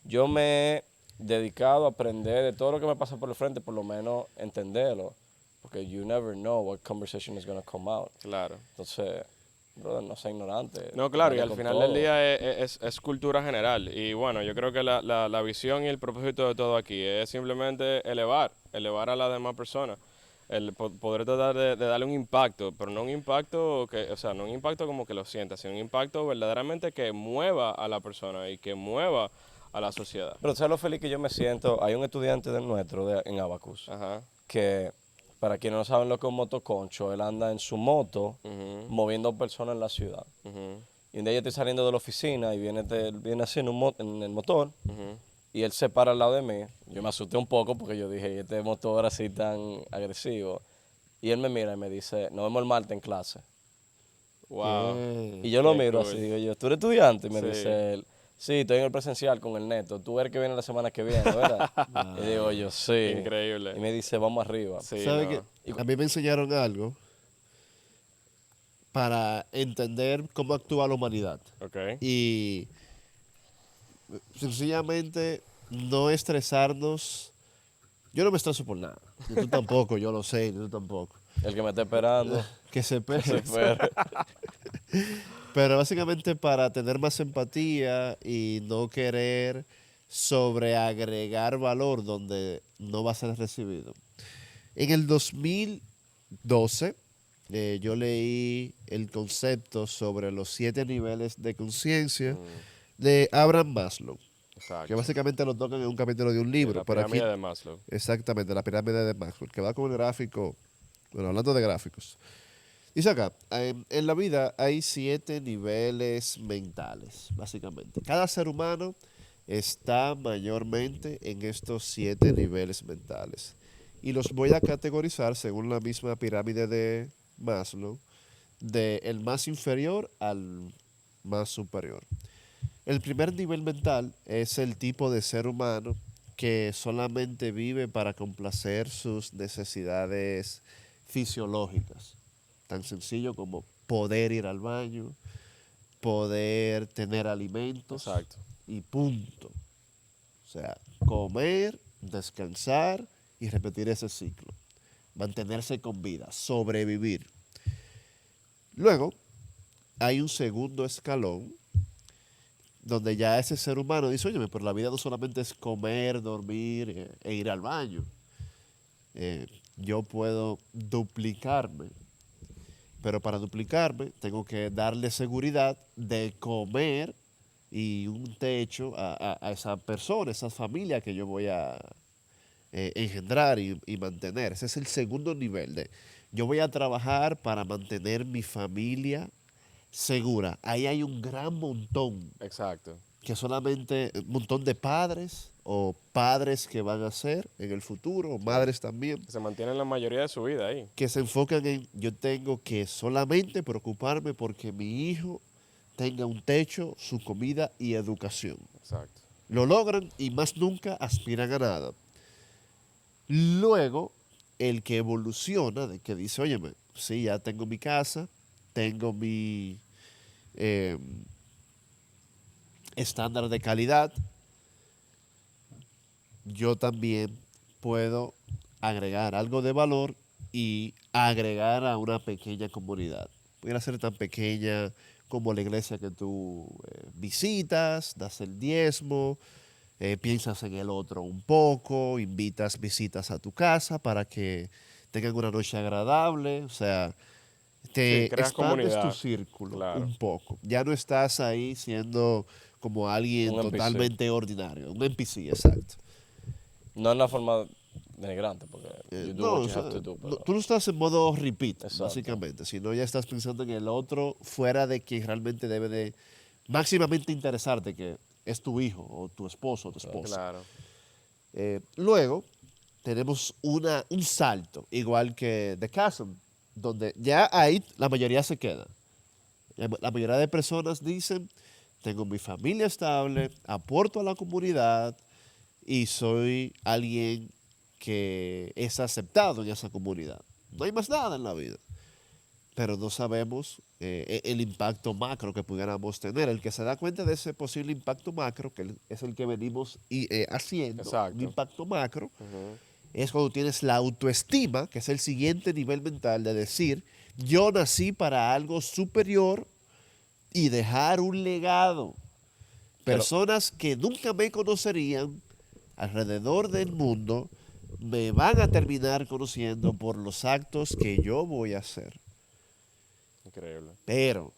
Yo me he dedicado a aprender de todo lo que me pasa por el frente, por lo menos entenderlo. Porque you never know what conversation is going to come out. Claro. Entonces, brother, no sea ignorante. No, claro, y dale al con final todo. del día es cultura general. Y bueno, yo creo que la visión y el propósito de todo aquí es simplemente elevar a las demás personas. El poder tratar de darle un impacto, pero no un impacto no un impacto como que lo sienta, sino un impacto verdaderamente que mueva a la persona y que mueva a la sociedad. Pero ¿sabes lo feliz que yo me siento? Hay un estudiante de nuestro en Abacus Ajá. que, para quienes no saben lo que es un motoconcho, él anda en su moto moviendo personas en la ciudad. Ujú, Y un día yo estoy saliendo de la oficina y viene así en el motor ujú. y él se para al lado de mí. Yo me asusté un poco porque yo dije, este motor así tan agresivo. Y él me mira y me dice, nos vemos el martes en clase. Wow. Y yo lo Qué miro cool. así, digo yo, ¿tú eres estudiante? Y me Sí. dice él, sí, estoy en el presencial con el Neto. Tú eres el que viene la semana que viene, ¿verdad? Y digo yo, sí. Increíble. Y me dice, vamos arriba. Sí, ¿Sabe no. que a mí me enseñaron algo para entender cómo actúa la humanidad? Ok. Y sencillamente no estresarnos. Yo no me estreso por nada. Ni tú tampoco, yo lo sé, ni tú tampoco. El que me está esperando. Que se se pegue. espere. Pero básicamente para tener más empatía y no querer sobreagregar valor donde no va a ser recibido. En el 2012 yo leí el concepto sobre los 7 niveles de conciencia de Abraham Maslow, que Exacto. básicamente lo tocan en un capítulo de un libro. La pero aquí, pirámide de Maslow. exactamente, la pirámide de Maslow, que va con el gráfico, bueno, hablando de gráficos. Dice acá, en la vida hay 7 niveles mentales, básicamente. Cada ser humano está mayormente en estos 7 niveles mentales. Y los voy a categorizar según la misma pirámide de Maslow, del más inferior al más superior. El primer nivel mental es el tipo de ser humano que solamente vive para complacer sus necesidades fisiológicas. Tan sencillo como poder ir al baño, poder tener alimentos Exacto. y punto. O sea, comer, descansar y repetir ese ciclo. Mantenerse con vida, sobrevivir. Luego, hay un segundo escalón donde ya ese ser humano dice, oye, pero la vida no solamente es comer, dormir e ir al baño. Yo puedo duplicarme, pero para duplicarme tengo que darle seguridad de comer y un techo a esa persona, esa familia que yo voy a engendrar y mantener. Ese es el segundo nivel de yo voy a trabajar para mantener mi familia segura. Ahí hay un gran montón, Exacto. que solamente un montón de padres o padres que van a ser en el futuro, o madres también, Se mantiene la mayoría de su vida ahí. que se enfocan en yo tengo que solamente preocuparme porque mi hijo tenga un techo, su comida y educación. Exacto. Lo logran y más nunca aspiran a nada. Luego, el que evoluciona, de que dice, óyeme, sí, ya tengo mi casa, tengo mi eh, estándar de calidad, yo también puedo agregar algo de valor y agregar a una pequeña comunidad. Pudiera ser tan pequeña como la iglesia que tú visitas, das el diezmo, piensas en el otro un poco, invitas visitas a tu casa para que tengan una noche agradable, o sea, te Sí, creas expandes tu comunidad. círculo Claro. un poco. Ya no estás ahí siendo como alguien Un NPC. totalmente ordinario, un NPC, exacto. No en la forma denigrante, porque you do No, what o you sea, have to do, no, pero tú no estás en modo repeat, Exacto. básicamente, sino ya estás pensando en el otro fuera de quien realmente debe de máximamente interesarte, que es tu hijo o tu esposo o tu esposa. Claro. Luego tenemos un salto, igual que The Chasm, donde ya ahí la mayoría se queda. La mayoría de personas dicen, tengo mi familia estable, aporto a la comunidad y soy alguien que es aceptado en esa comunidad. No hay más nada en la vida. Pero no sabemos el impacto macro que pudiéramos tener. El que se da cuenta de ese posible impacto macro, que es el que venimos haciendo, Exacto. un impacto macro, es cuando tienes la autoestima, que es el siguiente nivel mental de decir, yo nací para algo superior y dejar un legado. Personas que nunca me conocerían alrededor del mundo me van a terminar conociendo por los actos que yo voy a hacer. Increíble. Pero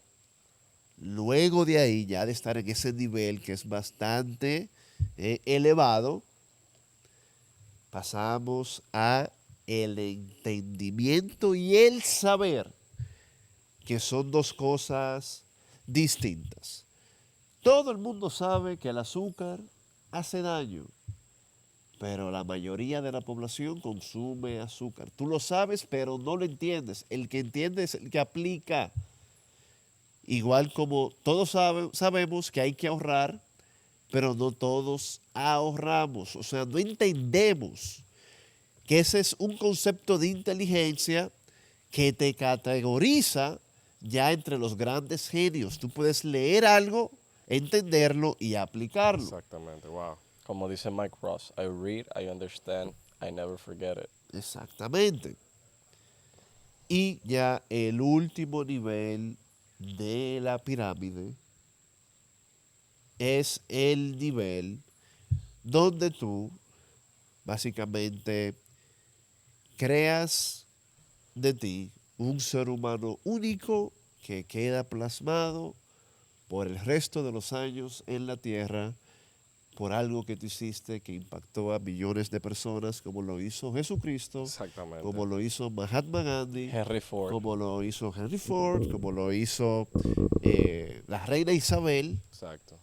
luego de ahí, ya de estar en ese nivel que es bastante elevado, pasamos a el entendimiento y el saber, que son dos cosas distintas. Todo el mundo sabe que el azúcar hace daño, pero la mayoría de la población consume azúcar. Tú lo sabes, pero no lo entiendes. El que entiende es el que aplica. Igual como todos sabemos que hay que ahorrar, pero no todos ahorramos. O sea, no entendemos que ese es un concepto de inteligencia que te categoriza ya entre los grandes genios. Tú puedes leer algo, entenderlo y aplicarlo. Exactamente. Wow. como dice Mike Ross, I read, I understand, I never forget it. Exactamente. Y ya el último nivel de la pirámide es el nivel donde tú básicamente creas de ti un ser humano único que queda plasmado por el resto de los años en la tierra por algo que tú hiciste que impactó a millones de personas, como lo hizo Jesucristo, Exactamente. como lo hizo Mahatma Gandhi, Henry Ford. como lo hizo Henry Ford, como lo hizo la reina Isabel, Exacto.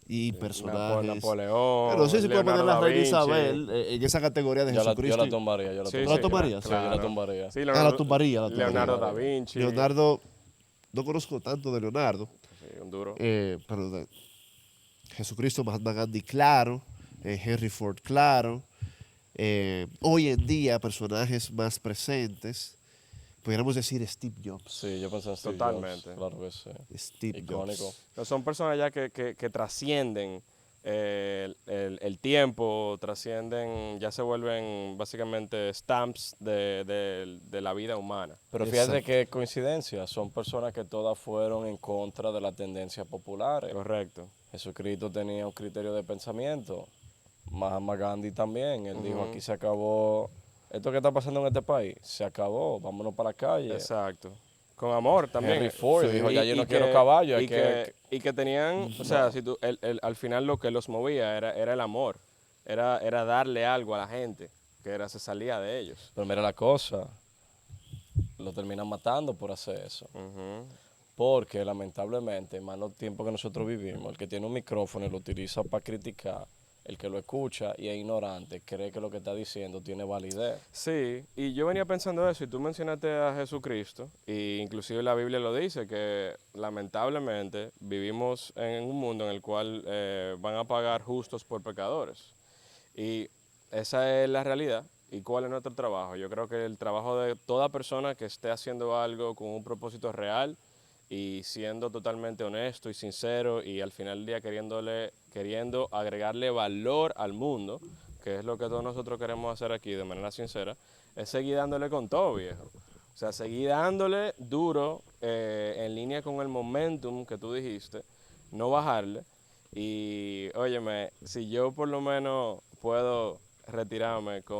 y personajes. Napoleón. Pero sí se puede poner Leonardo la da reina Vinci. Isabel en esa categoría de Yo Jesucristo. la tumbaría, yo la Sí, tumbaría. ¿Tú la sí, tomarías? Sí, yo la tumbaría. Sí, La tumbaría, la tumbaría. Leonardo da Vinci. Leonardo, no conozco tanto de Leonardo, Sí, un duro. pero de Jesucristo, Mahatma Gandhi, claro, Henry Ford, claro. Hoy en día, personajes más presentes, pudiéramos decir Steve Jobs. Sí, yo pensé en Steve Totalmente. Jobs, claro que sí. Steve Icónico. Jobs. No, son personas ya que trascienden el tiempo, trascienden, ya se vuelven básicamente stamps de la vida humana. Pero fíjate Exacto. qué coincidencia, son personas que todas fueron en contra de las tendencias populares. Correcto. Jesucristo tenía un criterio de pensamiento, Mahatma Gandhi también, él dijo, Ujú. aquí se acabó, esto que está pasando en este país, se acabó, vámonos para la calle. Exacto. Con amor también. Henry Ford dijo, ya yo no quiero que- caballos, hay y que- y que tenían, o sea, si tú, al final lo que los movía era el amor, era darle algo a la gente, se salía de ellos. Pero mira la cosa, lo terminan matando por hacer eso. Ujú. Porque lamentablemente, más los tiempos que nosotros vivimos, el que tiene un micrófono y lo utiliza para criticar, el que lo escucha y es ignorante, cree que lo que está diciendo tiene validez. Sí, y yo venía pensando eso, y tú mencionaste a Jesucristo, y inclusive la Biblia lo dice, que lamentablemente vivimos en un mundo en el cual van a pagar justos por pecadores. Y esa es la realidad. ¿Y cuál es nuestro trabajo? Yo creo que el trabajo de toda persona que esté haciendo algo con un propósito real y siendo totalmente honesto y sincero y al final del día queriendo agregarle valor al mundo, que es lo que todos nosotros queremos hacer aquí de manera sincera, es seguir dándole con todo, viejo. O sea, seguir dándole duro en línea con el momentum que tú dijiste, no bajarle. Y óyeme, si yo por lo menos puedo retirarme con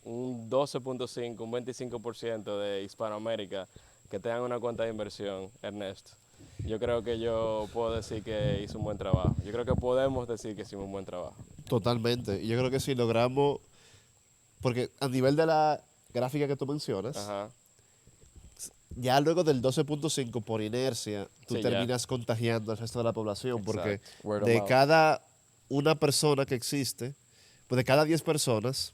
un 12.5, un 25% de Hispanoamérica que tengan una cuenta de inversión, Ernesto, yo creo que yo puedo decir que hice un buen trabajo. Yo creo que podemos decir que hicimos un buen trabajo. Totalmente. Y yo creo que si logramos, porque a nivel de la gráfica que tú mencionas, Ajá. ya luego del 12.5 por inercia, tú Sí, ya. terminas contagiando al resto de la población, porque Exacto. Word of de mouth. cada una persona que existe, pues de cada 10 personas,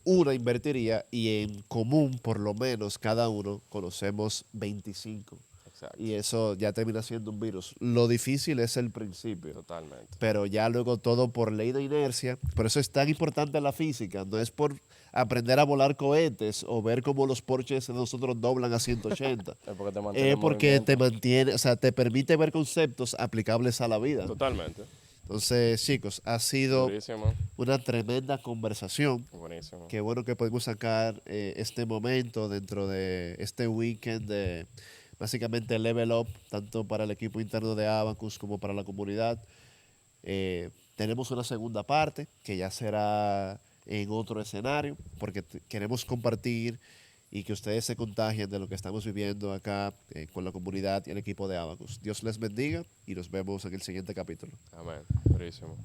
una invertiría y en común, por lo menos, cada uno conocemos 25. Exacto. Y eso ya termina siendo un virus. Lo difícil es el principio. Totalmente. Pero ya luego todo por ley de inercia. Por eso es tan importante la física. No es por aprender a volar cohetes o ver cómo los Porsches de nosotros doblan a 180. Es porque te mantiene en Porque movimiento. te mantiene, o sea, te permite ver conceptos aplicables a la vida. Totalmente. Entonces, chicos, ha sido Durísimo. una tremenda conversación. Buenísimo. Qué bueno que podemos sacar este momento dentro de este weekend de básicamente level up, tanto para el equipo interno de Abacus como para la comunidad. Tenemos una segunda parte que ya será en otro escenario, porque queremos compartir y que ustedes se contagien de lo que estamos viviendo acá con la comunidad y el equipo de Abacus. Dios les bendiga y nos vemos en el siguiente capítulo. Amén. Durísimo.